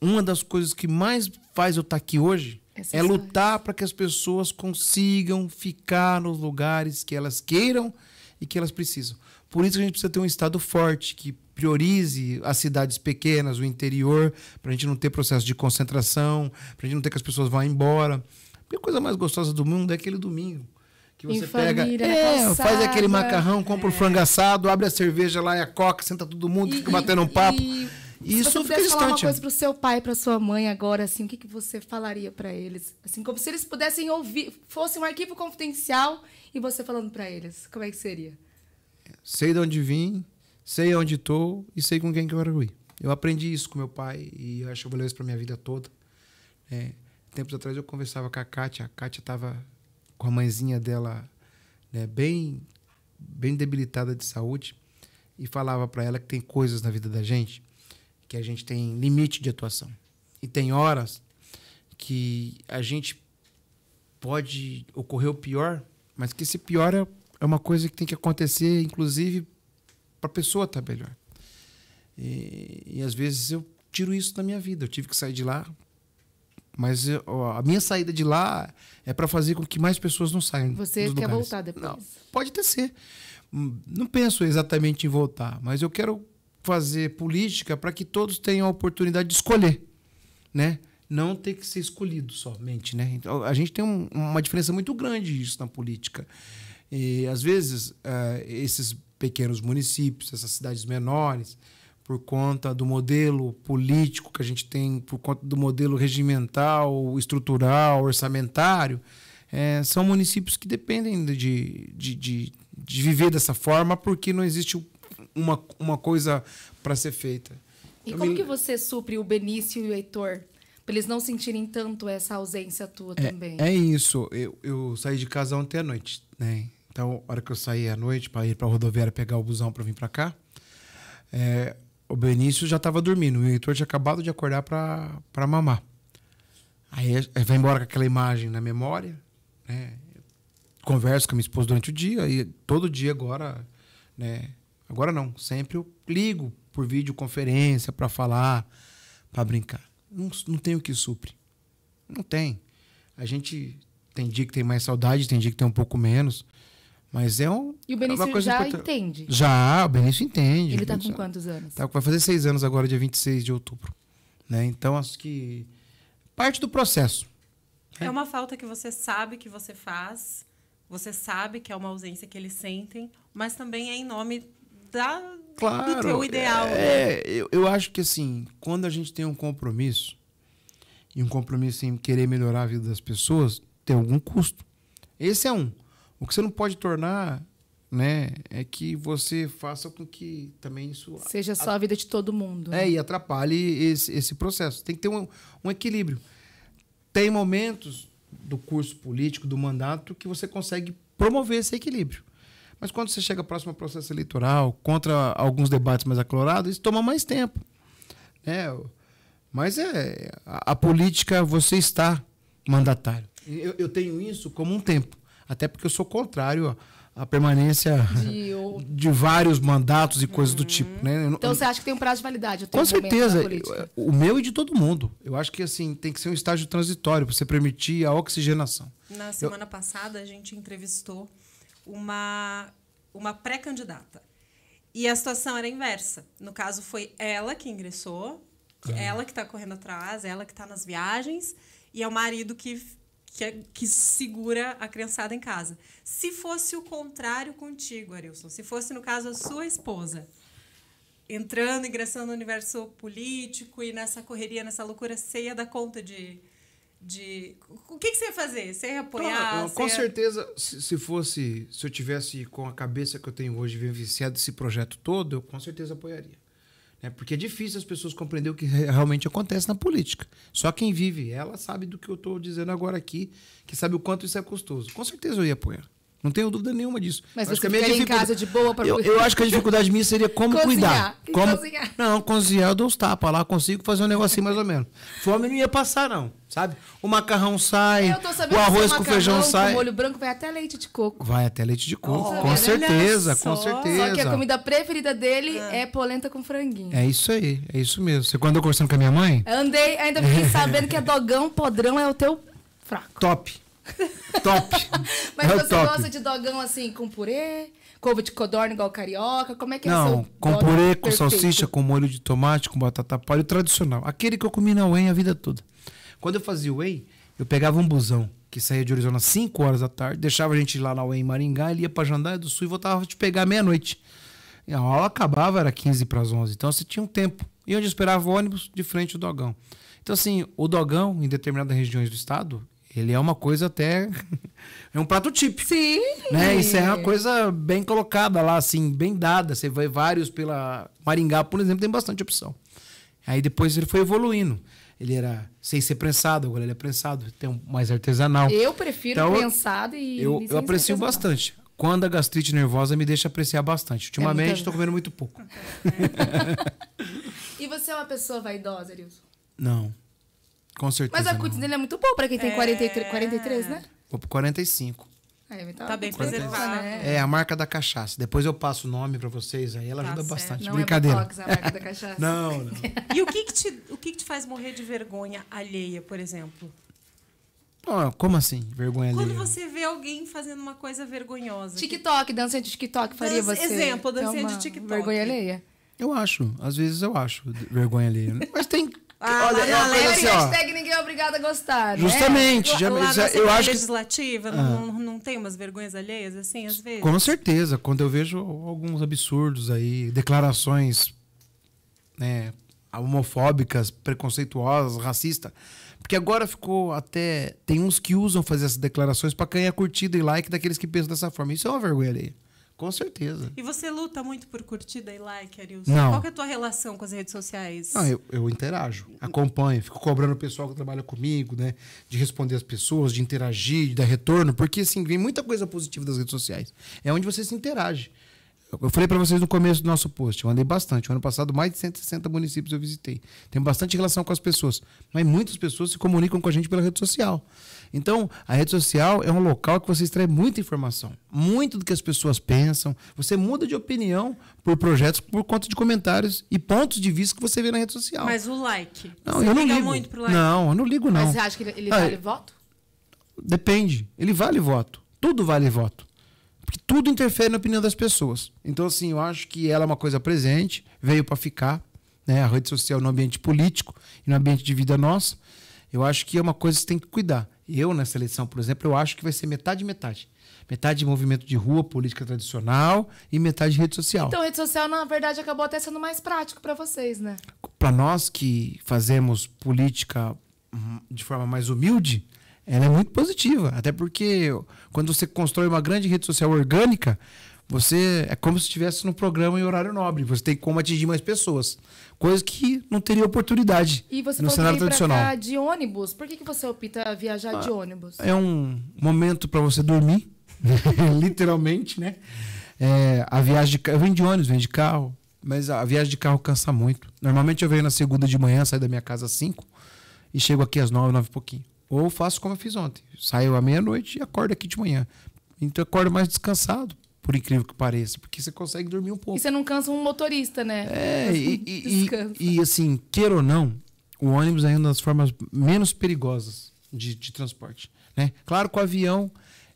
Uma das coisas que mais faz eu estar aqui hoje é lutar para que as pessoas consigam ficar nos lugares que elas queiram e que elas precisam. Por isso a gente precisa ter um Estado forte, que priorize as cidades pequenas, o interior, para a gente não ter processo de concentração, para a gente não ter que as pessoas vão embora. Porque a coisa mais gostosa do mundo é aquele domingo que você pega, faz aquele macarrão, compra o frango assado, abre a cerveja lá e a coca, senta todo mundo, fica batendo um papo. E isso fica distante. Se você pudesse falar uma coisa pro seu pai, pra sua mãe agora, assim, o que você falaria para eles? Assim, como se eles pudessem ouvir, fosse um arquivo confidencial e você falando para eles. Como é que seria? Sei de onde vim, sei onde estou e sei com quem que eu quero ir. Eu aprendi isso com meu pai e eu acho que eu vou levar isso para minha vida toda. Tempos atrás eu conversava com a Kátia. A Kátia estava com a mãezinha dela, né, bem debilitada de saúde, e falava para ela que tem coisas na vida da gente que a gente tem limite de atuação. E tem horas que a gente pode ocorrer o pior, mas que esse pior é uma coisa que tem que acontecer, inclusive, para a pessoa estar melhor. E às vezes eu tiro isso da minha vida. Eu tive que sair de lá, mas a minha saída de lá é para fazer com que mais pessoas não saiam. Você quer voltar depois? Não, pode até ser. Não penso exatamente em voltar, mas eu quero fazer política para que todos tenham a oportunidade de escolher, né? Não ter que ser escolhido somente, né? Então, a gente tem uma diferença muito grande disso na política. E, às vezes, esses pequenos municípios, essas cidades menores, por conta do modelo político que a gente tem, por conta do modelo regimental, estrutural, orçamentário, são municípios que dependem de viver dessa forma porque não existe uma coisa para ser feita. E como que você supre o Benício e o Heitor? Para eles não sentirem tanto essa ausência tua também. É isso. Eu saí de casa ontem à noite, né? Então, a hora que eu saí à noite para ir para a rodoviária pegar o busão para vir para cá, o Benício já estava dormindo. O Heitor tinha acabado de acordar para mamar. Aí vai embora com aquela imagem na memória, né? Converso com a minha esposa durante o dia e todo dia agora, né? Agora não, sempre eu ligo por videoconferência para falar, para brincar. Não tem o que supre. Não tem. A gente tem dia que tem mais saudade, tem dia que tem um pouco menos. Mas E o Benício já entende? Já, o Benício entende. Ele está com quantos anos? Vai fazer 6 anos agora, dia 26 de outubro. Né? Então, acho que parte do processo. É uma falta que você sabe que você faz, você sabe que é uma ausência que eles sentem, mas também é em nome do teu ideal. Eu acho que, assim, quando a gente tem um compromisso, e um compromisso em querer melhorar a vida das pessoas, tem algum custo. Esse é um. O que você não pode tornar, né, é que você faça com que também isso... Seja só a vida de todo mundo. E atrapalhe esse processo. Tem que ter um equilíbrio. tem momentos do curso político, do mandato, que você consegue promover esse equilíbrio. Mas quando você chega próximo ao processo eleitoral, contra alguns debates mais acalorados, isso toma mais tempo. Mas a política, você está mandatário. Eu tenho isso como um tempo. Até porque eu sou contrário à permanência de vários mandatos e coisas do tipo. Né? Então você acha que tem um prazo de validade? Com certeza. O meu e de todo mundo. Eu acho que assim, tem que ser um estágio transitório para você permitir a oxigenação. Na semana passada, a gente entrevistou uma pré-candidata. E a situação era inversa. No caso, foi ela que ingressou, ela que está correndo atrás, ela que está nas viagens, e é o marido que segura a criançada em casa. Se fosse o contrário contigo, Arilson, se fosse, no caso, a sua esposa, ingressando no universo político e nessa correria, nessa loucura, você ia dar conta de... O que você ia fazer? Você ia apoiar? Com certeza, se eu tivesse com a cabeça que eu tenho hoje vivenciado esse projeto todo, eu com certeza apoiaria. Porque é difícil as pessoas compreenderem o que realmente acontece na política. Só quem vive ela sabe do que eu estou dizendo agora aqui, que sabe o quanto isso é custoso. Com certeza eu ia apoiar. Não tenho dúvida nenhuma disso. Mas você ficaria em casa de boa para eu acho que a dificuldade minha seria como cozinhar. cuidar. Cozinhar. Não, cozinhar eu dou os tapas lá, consigo fazer um negocinho mais ou menos. Fome não ia passar, não. Sabe? O macarrão sai, o arroz com feijão sai. O molho branco vai até leite de coco. Vai até leite de coco, com certeza, com certeza. Só que a comida preferida dele é polenta com franguinho. É isso aí, é isso mesmo. Você quando eu conversando com a minha mãe? Ainda fiquei sabendo que dogão podrão é o teu fraco. Top. Mas você gosta de dogão assim, com purê, couve de codorna igual carioca? Como é que é o seu com purê, com salsicha, com molho de tomate, com batata palha, o tradicional. Aquele que eu comi na whey a vida toda. Quando eu fazia whey, eu pegava um busão que saía de Arizona às 5 horas da tarde, deixava a gente ir lá na whey em Maringá, ele ia pra Jandaia do Sul e voltava a te pegar meia-noite. E a aula acabava, era 15 para as 11. Então você tinha um tempo. E onde eu esperava o ônibus, de frente ao dogão. Então assim, o dogão, em determinadas regiões do estado, ele é uma coisa até... é um prato típico. Sim. Né? Isso é uma coisa bem colocada lá, assim, bem dada. Você vai vários pela... Maringá, por exemplo, tem bastante opção. Aí depois ele foi evoluindo. Ele era sem ser prensado, agora ele é prensado. Tem um mais artesanal. Eu prefiro então, prensado e... Eu aprecio bastante. Quando a gastrite nervosa me deixa apreciar bastante. Ultimamente estou comendo muito pouco. E você é uma pessoa vaidosa, Arilson? Não. Com certeza. Mas a cutis dele é muito boa pra quem tem 43, né? Vou pro 45. Então tá bem preservado. Né? É a marca da cachaça. Depois eu passo o nome pra vocês, aí ela ajuda bastante. Não brincadeira. É botox, a marca da cachaça. Não. E o que te faz morrer de vergonha alheia, por exemplo? Como assim? Vergonha alheia? Quando você vê alguém fazendo uma coisa vergonhosa. TikTok, dancinha de TikTok faria você. Exemplo, dancinha de TikTok. Vergonha alheia? Eu acho. Às vezes eu acho vergonha alheia. Mas tem... Olha, hashtag ninguém é obrigado a gostar, né? Justamente. Eu acho legislativa não tem umas vergonhas alheias, assim, às vezes? Com certeza. Quando eu vejo alguns absurdos aí, declarações, né, homofóbicas, preconceituosas, racistas. Porque agora ficou até... Tem uns que usam fazer essas declarações para ganhar curtida e like daqueles que pensam dessa forma. Isso é uma vergonha alheia. Com certeza. E você luta muito por curtida e like, Arilson? Não. Qual que é a tua relação com as redes sociais? Não, eu interajo, acompanho, fico cobrando o pessoal que trabalha comigo, né? De responder as pessoas, de interagir, de dar retorno, porque assim, vem muita coisa positiva das redes sociais. É onde você se interage. Eu falei para vocês no começo do nosso post, eu andei bastante. O ano passado, mais de 160 municípios eu visitei. Tenho bastante relação com as pessoas. Mas muitas pessoas se comunicam com a gente pela rede social. Então, a rede social é um local que você extrai muita informação. Muito do que as pessoas pensam. Você muda de opinião por projetos, por conta de comentários e pontos de vista que você vê na rede social. Mas o like? Não, eu não ligo. Muito pro like? Não, eu não ligo, não. Mas você acha que ele vale voto? Depende. Ele vale voto. Tudo vale voto. Porque tudo interfere na opinião das pessoas. Então, assim, eu acho que ela é uma coisa presente, veio para ficar, né? A rede social no ambiente político e no ambiente de vida nossa. Eu acho que é uma coisa que você tem que cuidar. Eu, nessa eleição, por exemplo, eu acho que vai ser metade. Metade de movimento de rua, política tradicional e metade de rede social. Então, a rede social, na verdade, acabou até sendo mais prático para vocês, né? Para nós que fazemos política de forma mais humilde, ela é muito positiva. Até porque quando você constrói uma grande rede social orgânica, Você é como se estivesse no programa em horário nobre. Você tem como atingir mais pessoas. Coisa que não teria oportunidade E você no falou cenário que veio pra tradicional. cá de ônibus. Por que você opta viajar de ônibus? É um momento para você dormir, literalmente, né? A viagem de eu venho de ônibus, venho de carro, mas a viagem de carro cansa muito. Normalmente eu venho na segunda de manhã, saio da minha casa às 5 e chego aqui às 9 e pouquinho. Ou faço como eu fiz ontem. Saio à meia-noite e acordo aqui de manhã. Então eu acordo mais descansado, por incrível que pareça, porque você consegue dormir um pouco. E você não cansa um motorista, né? E assim, queira ou não, o ônibus é uma das formas menos perigosas de transporte, né? Claro que o avião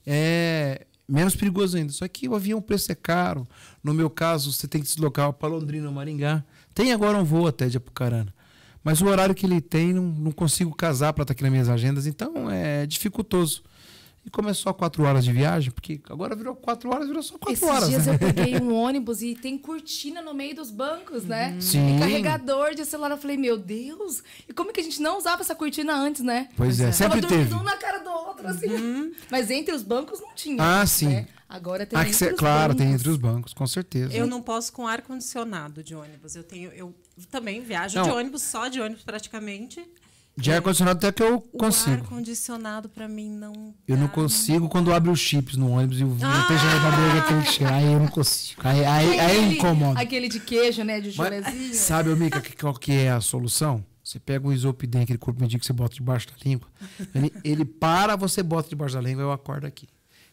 é menos perigoso ainda, só que o avião, o preço é caro. No meu caso, você tem que se deslocar para Londrina ou Maringá. Tem agora um voo até de Apucarana, mas o horário que ele tem, não consigo casar para estar aqui nas minhas agendas, então é dificultoso. E como é só 4 horas de viagem, porque agora virou 4 horas, virou só 4 horas. Esses dias né? eu peguei um ônibus e tem cortina no meio dos bancos, né? Sim. E carregador de celular. Eu falei, meu Deus, e como que a gente não usava essa cortina antes, né? Pois é, sempre Tava dormindo teve. um na cara do outro, assim. Mas entre os bancos não tinha. Ah, sim. Né? Agora tem entre os claro, bancos. tem entre os bancos, com certeza. Eu não posso com ar-condicionado de ônibus. Eu também viajo Não. de ônibus, só de ônibus praticamente. De ar-condicionado até que eu O consigo. ar-condicionado pra mim não. Eu não dá. consigo quando abre os chips no ônibus e o refrigerante da boca aquele cheiro. Aí eu não consigo. Aí incomoda. Aquele de queijo, né? De Mas, chulezinho. sabe, Mica, qual que é a solução? Você pega um isopidem, aquele corpo medíocre que você bota debaixo da língua. Ele para, você bota debaixo da língua e eu acordo aqui.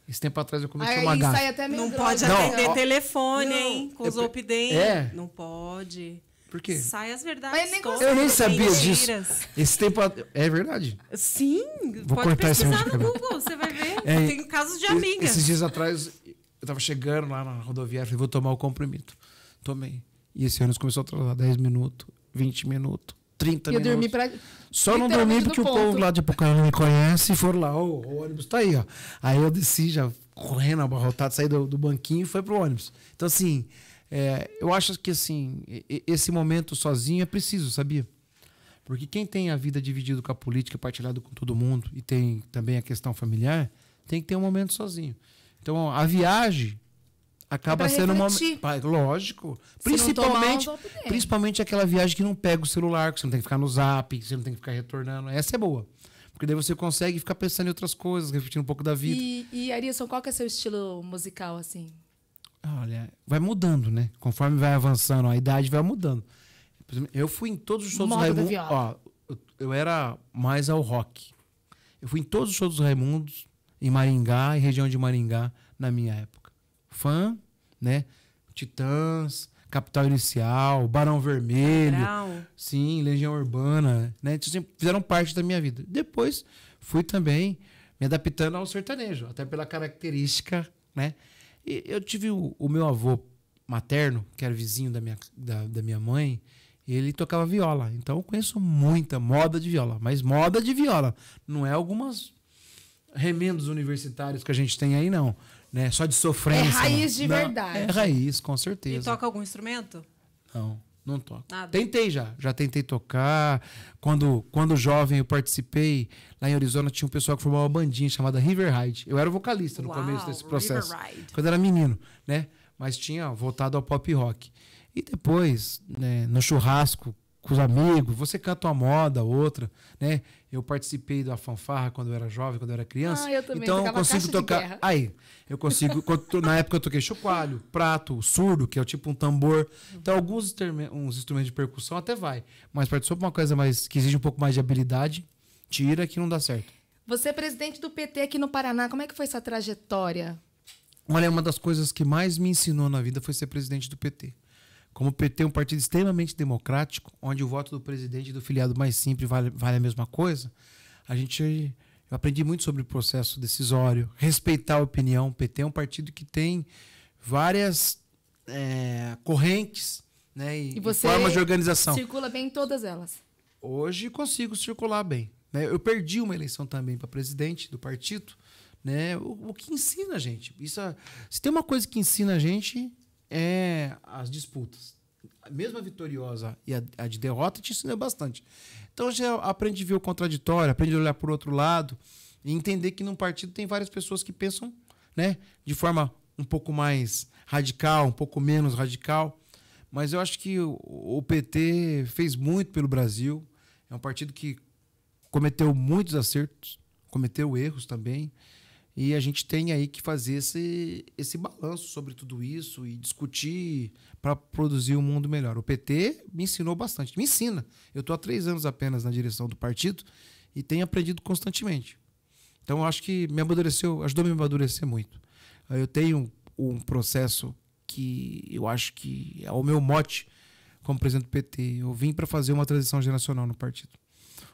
Esse tempo atrás eu cometi uma Aí gafe. sai até meio Não grosso. pode Não, atender ó, telefone, não, hein? Com é os Zolpidem. é? Não pode. Por quê? Sai as verdades. Mas nem todas, Eu nem sabia disso. mentiras. Esse tempo... É verdade. Sim, Vou pode cortar esse pesquisar vídeo, no cara. Google, você vai ver. É, Tem casos de amigas. Esses dias atrás, eu tava chegando lá na rodoviária, falei, vou tomar o comprimido. Tomei. E esse ônibus começou a atrasar 10 minutos, 20 minutos, 30 Eu minutos. dormi pra... Só não literalmente dormi porque no o povo ponto. lá de Apucarana me conhece e foram lá, o ônibus tá aí, ó. Aí eu desci já correndo, abarrotado, saí do banquinho e foi pro ônibus. Então, assim, eu acho que assim, esse momento sozinho é preciso, sabia? Porque quem tem a vida dividida com a política, partilhado com todo mundo, e tem também a questão familiar, tem que ter um momento sozinho. Então, a viagem acaba É pra sendo um refletir. momento. Lógico. Se não tomar um Zolpidem. Principalmente aquela viagem que não pega o celular, que você não tem que ficar no zap, que você não tem que ficar retornando. Essa é boa. Porque daí você consegue ficar pensando em outras coisas, refletindo um pouco da vida. E Arilson, qual que é seu estilo musical, assim? Olha, vai mudando, né? Conforme vai avançando, a idade vai mudando. Por exemplo, eu fui em todos os shows Moda dos da Raimundos. viola. Ó, eu era mais ao rock. Eu fui em todos os shows dos Raimundos, em Maringá, em região de Maringá, na minha época. Fã, né? Titãs, Capital Inicial, Barão Vermelho. Brau. Sim, Legião Urbana, né? Isso sempre fizeram parte da minha vida. Depois fui também me adaptando ao sertanejo, até pela característica, né? E eu tive o meu avô materno, que era vizinho da minha mãe, ele tocava viola. Então eu conheço muita moda de viola, mas moda de viola. Não é algumas remendos universitários que a gente tem aí, não. Né? Só de sofrência. É raiz não. de verdade. É raiz, com E certeza. toca algum instrumento? Não toco. Nada. Tentei já tentei tocar. Quando jovem eu participei, lá em Arizona tinha um pessoal que formou uma bandinha chamada River Ride. Eu era o vocalista no Uau, começo desse processo. River Ride. Quando eu era menino, né? Mas tinha voltado ao pop rock. E depois, né, no churrasco com os amigos, você canta uma moda, outra, né? Eu participei da fanfarra quando eu era jovem, quando eu era criança. Ah, eu também, então eu tocava consigo caixa de tocar. guerra. Aí, eu consigo. Na época eu toquei chocalho, prato, surdo, que é tipo um tambor. Então, uns instrumentos de percussão até vai. Mas participou de uma coisa mais que exige um pouco mais de habilidade, tira que não dá certo. Você é presidente do PT aqui no Paraná. Como é que foi essa trajetória? Olha, uma das coisas que mais me ensinou na vida foi ser presidente do PT. Como o PT é um partido extremamente democrático, onde o voto do presidente e do filiado mais simples vale a mesma coisa, eu aprendi muito sobre o processo decisório, respeitar a opinião. O PT é um partido que tem várias correntes, né, e você formas de organização. circula bem em todas elas. Hoje consigo circular bem. Né? Eu perdi uma eleição também para presidente do partido. Né? O que ensina a gente? Se tem uma coisa que ensina a gente é as disputas. Mesmo a vitoriosa e a de derrota te ensina bastante. Então a gente aprende a ver o contraditório, aprende a olhar por outro lado e entender que num partido tem várias pessoas que pensam, né, de forma um pouco mais radical, um pouco menos radical. Mas eu acho que o PT fez muito pelo Brasil. É um partido que cometeu muitos acertos, cometeu erros também. E a gente tem aí que fazer esse balanço sobre tudo isso e discutir para produzir um mundo melhor. O PT me ensinou bastante. Me ensina. Eu estou há 3 anos apenas na direção do partido e tenho aprendido constantemente. Então, eu acho que me amadureceu, ajudou a me amadurecer muito. Eu tenho um processo que eu acho que é o meu mote como presidente do PT. Eu vim para fazer uma transição geracional no partido.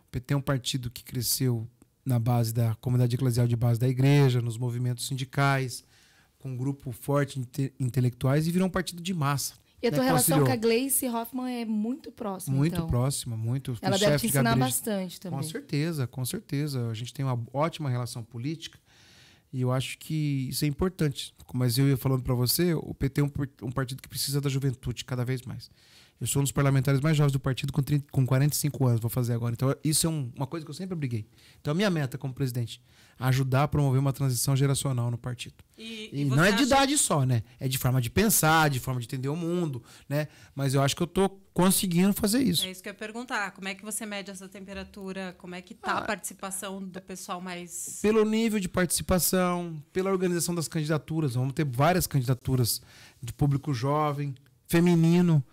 O PT é um partido que cresceu na base da comunidade eclesial de base da igreja, nos movimentos sindicais, com um grupo forte de intelectuais e virou um partido de massa. E a tua relação com a Gleice Hoffmann é muito próxima, muito então. próxima, muito. Ela deve te ensinar bastante também. Com certeza, com certeza. A gente tem uma ótima relação política e eu acho que isso é importante. Mas eu ia falando para você, o PT é um partido que precisa da juventude cada vez mais. Eu sou um dos parlamentares mais jovens do partido com 45 anos, vou fazer agora. Então, isso é uma coisa que eu sempre briguei. Então, a minha meta como presidente, ajudar a promover uma transição geracional no partido. E não é de idade só, né? É de forma de pensar, de forma de entender o mundo, né? Mas eu acho que eu estou conseguindo fazer isso. É isso que eu ia perguntar. Como é que você mede essa temperatura? Como é que está a participação do pessoal mais... Pelo nível de participação, pela organização das candidaturas. Vamos ter várias candidaturas de público jovem, feminino.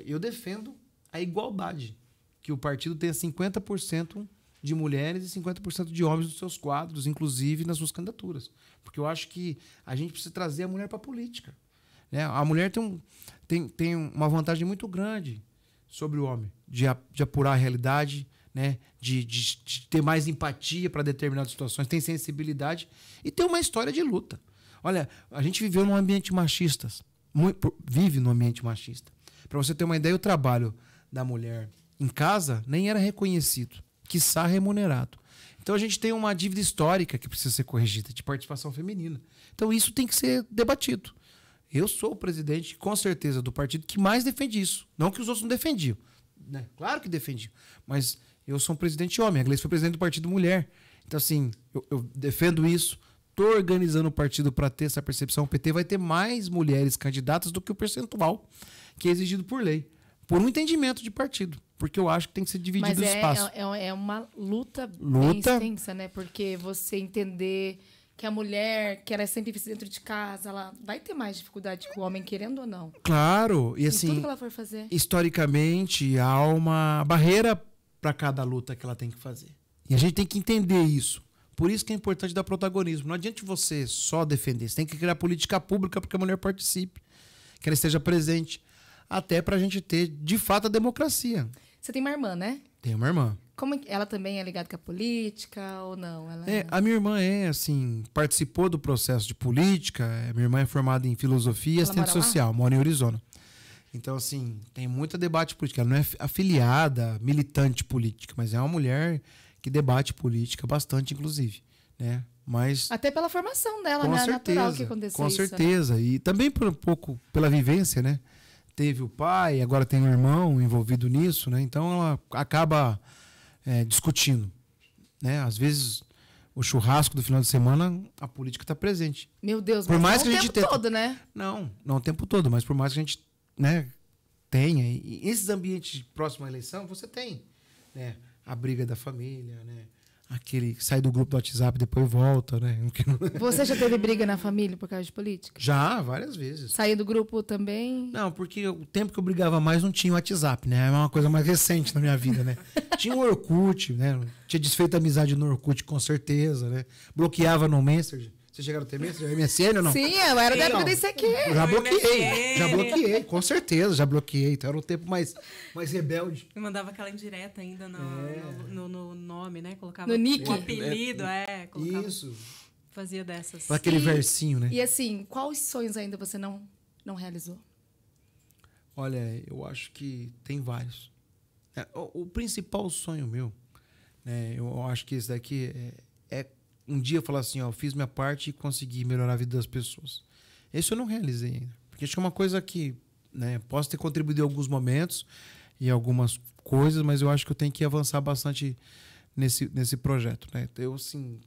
Eu defendo a igualdade, que o partido tenha 50% de mulheres e 50% de homens nos seus quadros, inclusive nas suas candidaturas. Porque eu acho que a gente precisa trazer a mulher para a política. Né? A mulher tem uma vantagem muito grande sobre o homem, de apurar a realidade, né? de ter mais empatia para determinadas situações, tem sensibilidade e tem uma história de luta. Olha, a gente viveu num ambiente machista, vive num ambiente machista. Para você ter uma ideia, o trabalho da mulher em casa nem era reconhecido, quiçá remunerado. Então a gente tem uma dívida histórica que precisa ser corrigida, de participação feminina. Então isso tem que ser debatido. Eu sou o presidente, com certeza, do partido que mais defende isso. Não que os outros não defendiam. Né? Claro que defendiam. Mas eu sou um presidente homem. A Gleice foi presidente do partido mulher. Então, assim, eu defendo isso. Estou organizando o partido para ter essa percepção. O PT vai ter mais mulheres candidatas do que o percentual que é exigido por lei. Por um entendimento de partido. Porque eu acho que tem que ser dividido o espaço. É uma luta bem extensa, né? Porque você entender que a mulher, que ela é sempre dentro de casa, ela vai ter mais dificuldade que o homem, querendo ou não. Claro. E assim, tudo que ela for fazer. Historicamente, há uma barreira para cada luta que ela tem que fazer. E a gente tem que entender isso. Por isso que é importante dar protagonismo. Não adianta você só defender. Você tem que criar política pública para que a mulher participe. Que ela esteja presente. Até para a gente ter, de fato, a democracia. Você tem uma irmã, né? Tenho uma irmã. Ela também é ligada com a política ou não? A minha irmã participou do processo de política. Minha irmã é formada em filosofia e assistente social, mora em Arizona. Então, assim, tem muito debate político. Ela não é afiliada, militante política, mas é uma mulher que debate política bastante, inclusive, né? Mas até pela formação dela, né? É natural que acontecesse com isso. Com certeza. Né? E também por um pouco pela vivência, né? Teve o pai, agora tem um irmão envolvido nisso, né? Então ela acaba discutindo, né? Às vezes o churrasco do final de semana, a política está presente. Meu Deus, por mais não que a gente o tempo todo, né? Não o tempo todo, mas por mais que a gente, né, tenha. E esses ambientes próximos à eleição, você tem, né? A briga da família, né? Aquele que sai do grupo do WhatsApp e depois volta, né? Você já teve briga na família por causa de política? Já, várias vezes. Saiu do grupo também? Não, porque o tempo que eu brigava mais não tinha o WhatsApp, né? É uma coisa mais recente na minha vida, né? Tinha o Orkut, né? Tinha desfeito a amizade no Orkut, com certeza, né? Bloqueava no Messenger. Vocês chegaram a ter Messenger? MSN ou não? Sim, eu era da época desse aqui. Já bloqueei, com certeza, já bloqueei. Então era um tempo mais rebelde. Eu mandava aquela indireta ainda no nome, né? Colocava no nick. O apelido, colocava, isso. Fazia dessas. Com aquele versinho, né? E assim, quais sonhos ainda você não realizou? Olha, eu acho que tem vários. O principal sonho meu, né? Eu acho que esse daqui é um dia falar assim, eu fiz minha parte e consegui melhorar a vida das pessoas. Isso eu não realizei ainda. Porque acho que é uma coisa que, né, posso ter contribuído em alguns momentos e algumas coisas, mas eu acho que eu tenho que avançar bastante nesse projeto, né? Eu, assim,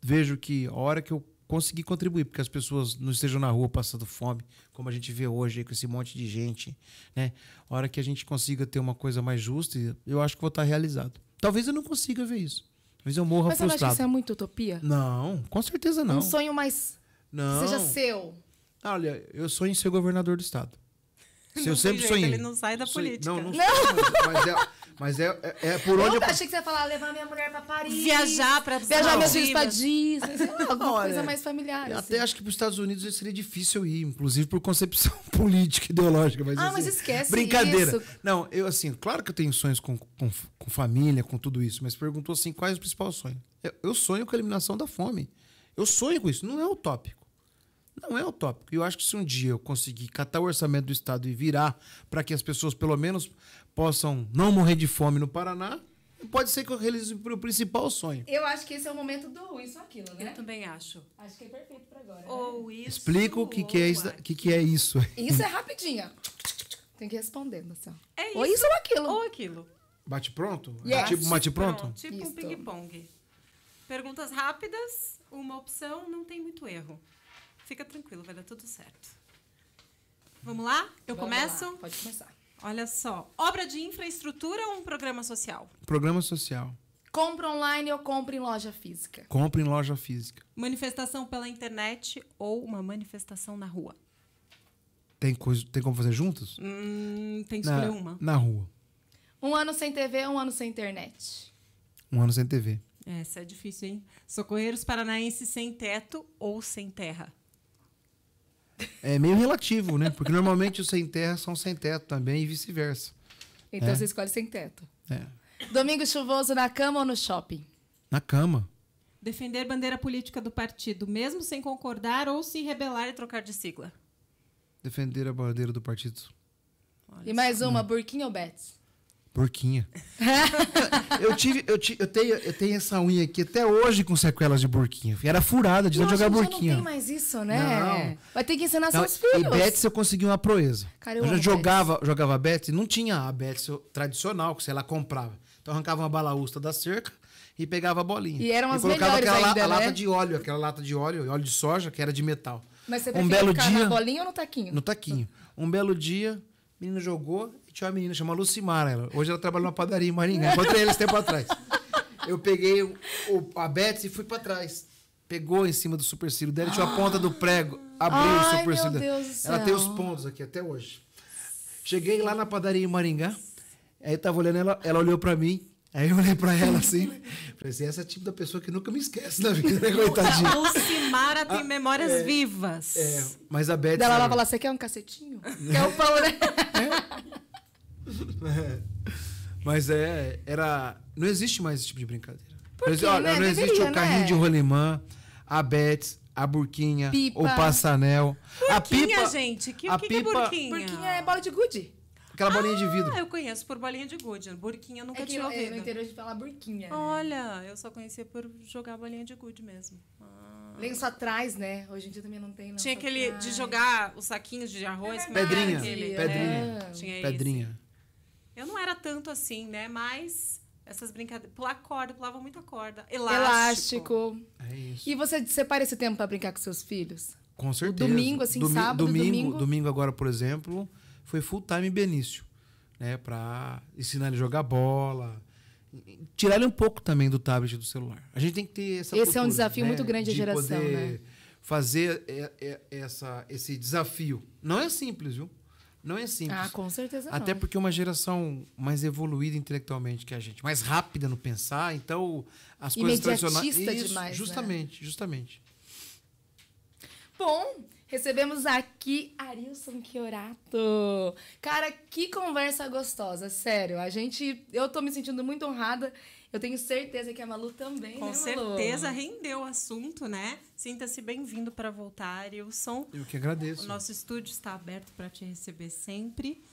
vejo que a hora que eu conseguir contribuir, porque as pessoas não estejam na rua passando fome, como a gente vê hoje aí, com esse monte de gente, né? A hora que a gente consiga ter uma coisa mais justa, eu acho que vou estar realizado. Talvez eu não consiga ver isso. Talvez eu morra Mas você não acha que frustrado. isso é muito utopia? Não, com certeza não. Um sonho mais... Não. Seja seu. Olha, eu sonho em ser governador do estado. Se eu Não sempre tem jeito, sonhei. ele não sai da política. Não, mas é por onde Eu achei que você ia falar, levar minha mulher pra Paris. Viajar pra Viajar meus filhos pra Maldivas. Disney. Sei lá, alguma Olha, coisa mais familiar. Eu assim. até acho que para os Estados Unidos seria difícil eu ir, inclusive por concepção política, ideológica. Mas, Mas esquece brincadeira. isso. Não, eu assim, claro que eu tenho sonhos com família, com tudo isso, mas perguntou assim, quais os principais sonhos? Eu sonho com a eliminação da fome. Eu sonho com isso, não é utópico. Não é utópico. E eu acho que se um dia eu conseguir catar o orçamento do Estado e virar para que as pessoas, pelo menos, possam não morrer de fome no Paraná, pode ser que eu realize o principal sonho. Eu acho que esse é o momento do isso ou aquilo, né? Eu também acho. Acho que é perfeito pra agora. Ou isso. Explica o que é isso. Que é isso. Isso é rapidinho. Tem que responder, Marcelo. É isso. Ou isso ou aquilo. Ou aquilo. Bate pronto? Yes. Tipo bate pronto? Tipo Isso. um ping-pong. Perguntas rápidas, uma opção, não tem muito erro. Fica tranquilo, vai dar tudo certo. Vamos lá? Eu Vamos começo? lá, pode começar. Olha só. Obra de infraestrutura ou um programa social? Programa social. Compra online ou compra em loja física? Compra em loja física. Manifestação pela internet ou uma manifestação na rua? Tem como fazer juntos? Tem que escolher uma. Na rua. Um ano sem TV, um ano sem internet. Um ano sem TV. Essa é difícil, hein? Socorreiros paranaenses sem teto ou sem terra? É meio relativo, né? Porque normalmente os sem terra são sem teto também e vice-versa. Então você escolhe sem teto. É. Domingo chuvoso na cama ou no shopping? Na cama. Defender bandeira política do partido, mesmo sem concordar ou se rebelar e trocar de sigla? Defender a bandeira do partido. Olha E mais uma, Burquinha ou Betts? Burquinha. Eu tenho essa unha aqui até hoje com sequelas de burquinha. Era furada de tanto jogar Nossa, já burquinha. não tem mais isso, né? Não. Vai ter que ensinar Não, seus filhos. E Betts eu consegui uma proeza. Cara, eu eu já amo jogava Betts, não tinha a Betts tradicional, que sei lá, comprava. Então arrancava uma balaústa da cerca e pegava a bolinha. E eram as colocava melhores aquela ainda, a né? lata de óleo, óleo de soja, que era de metal. Mas você Um prefere belo ficar dia, na bolinha ou no taquinho? no taquinho. Um belo dia, o menino jogou e tinha uma menina chamada Lucimara. Hoje ela trabalha numa padaria em Maringá. Encontrei ela esse tempo atrás. Eu peguei a Betts e fui pra trás. Pegou em cima do supercílio dela, tinha a ponta do prego, abriu o Ai, supercílio meu dela. Deus do Ela céu. tem os pontos aqui até hoje. Cheguei lá na padaria em Maringá, aí eu tava olhando ela olhou pra mim, aí eu olhei pra ela assim, falei assim, essa é o tipo da pessoa que nunca me esquece na vida, né, coitadinha? Lucimara tem memórias vivas. É, mas a Betts... Ela vai falar, você quer um cacetinho? Quer o pão, né? Mas não existe mais esse tipo de brincadeira. Por quê, Olha, né? não existe Deveria, o carrinho né? de rolimã, a Betts, a burquinha, Pipa. o passanel. A Burquinha, pipa, gente. O que a é pipa, burquinha? Burquinha é bola de gude. aquela bolinha de vidro. Ah, eu conheço por bolinha de gude. Burquinha eu nunca É que tinha no ouvido. interior de falar burquinha. né? Olha, eu só conhecia por jogar bolinha de gude mesmo. Lenço atrás, né? Hoje em dia também não tem lenço Tinha aquele atrás. de jogar os saquinhos de arroz. como Pedrinha, era aquele? pedrinha, É, tinha pedrinha. esse. Eu não era tanto assim, né? Mas essas brincadeiras... Pular corda, pulava muita corda. Elástico. Elástico. É isso. E você separa esse tempo pra brincar com seus filhos? Com certeza. domingo, assim, sábado, domingo? Domingo agora, por exemplo, foi full time Benício. Né, pra ensinar ele a jogar bola. Tirar ele um pouco também do tablet e do celular. A gente tem que ter essa Esse é um cultura, desafio né, muito grande da de geração, poder né? fazer esse desafio. Não é simples, viu? Não é simples. Ah, com certeza não. Até porque é uma geração mais evoluída intelectualmente que a gente, mais rápida no pensar, então as coisas tradicionais... Imediatista demais, né? Justamente. Bom, recebemos aqui Arilson Chiorato. Cara, que conversa gostosa, sério. Eu tô me sentindo muito honrada. Eu tenho certeza que a Malu também, Com né, Malu? certeza rendeu o assunto, né? Sinta-se bem-vindo para voltar, Arilson. Eu que agradeço. O nosso estúdio está aberto para te receber sempre.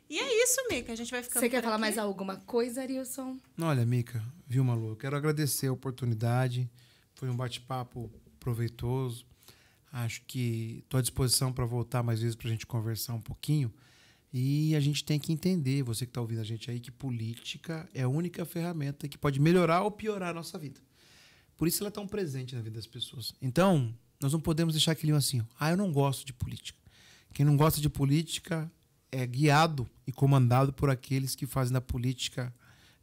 E é isso, Mica. A gente vai ficando Você quer por falar aqui. mais alguma coisa, Arilson? Olha, Mica, viu, Malu? Eu quero agradecer a oportunidade. Foi um bate-papo proveitoso. Acho que estou à disposição para voltar mais vezes para a gente conversar um pouquinho. E a gente tem que entender, você que está ouvindo a gente aí, que política é a única ferramenta que pode melhorar ou piorar a nossa vida. Por isso ela é tão presente na vida das pessoas. Então, Nós não podemos deixar aquele assim, eu não gosto de política. Quem não gosta de política é guiado e comandado por aqueles que fazem da política,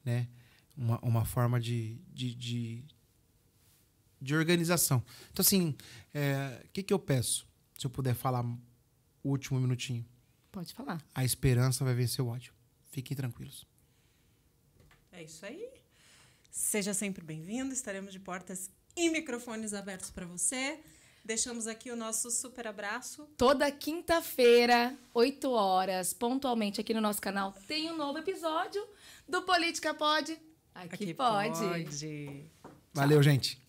né, uma forma de organização. Então, assim, o que eu peço? Se eu puder falar o último minutinho. Pode falar. A esperança vai vencer o ódio. Fiquem tranquilos. É isso aí. Seja sempre bem-vindo. Estaremos de portas e microfones abertos para você. Deixamos aqui o nosso super abraço. Toda quinta-feira, 8 horas, pontualmente aqui no nosso canal, tem um novo episódio do Política Pode. Aqui pode. Valeu, gente.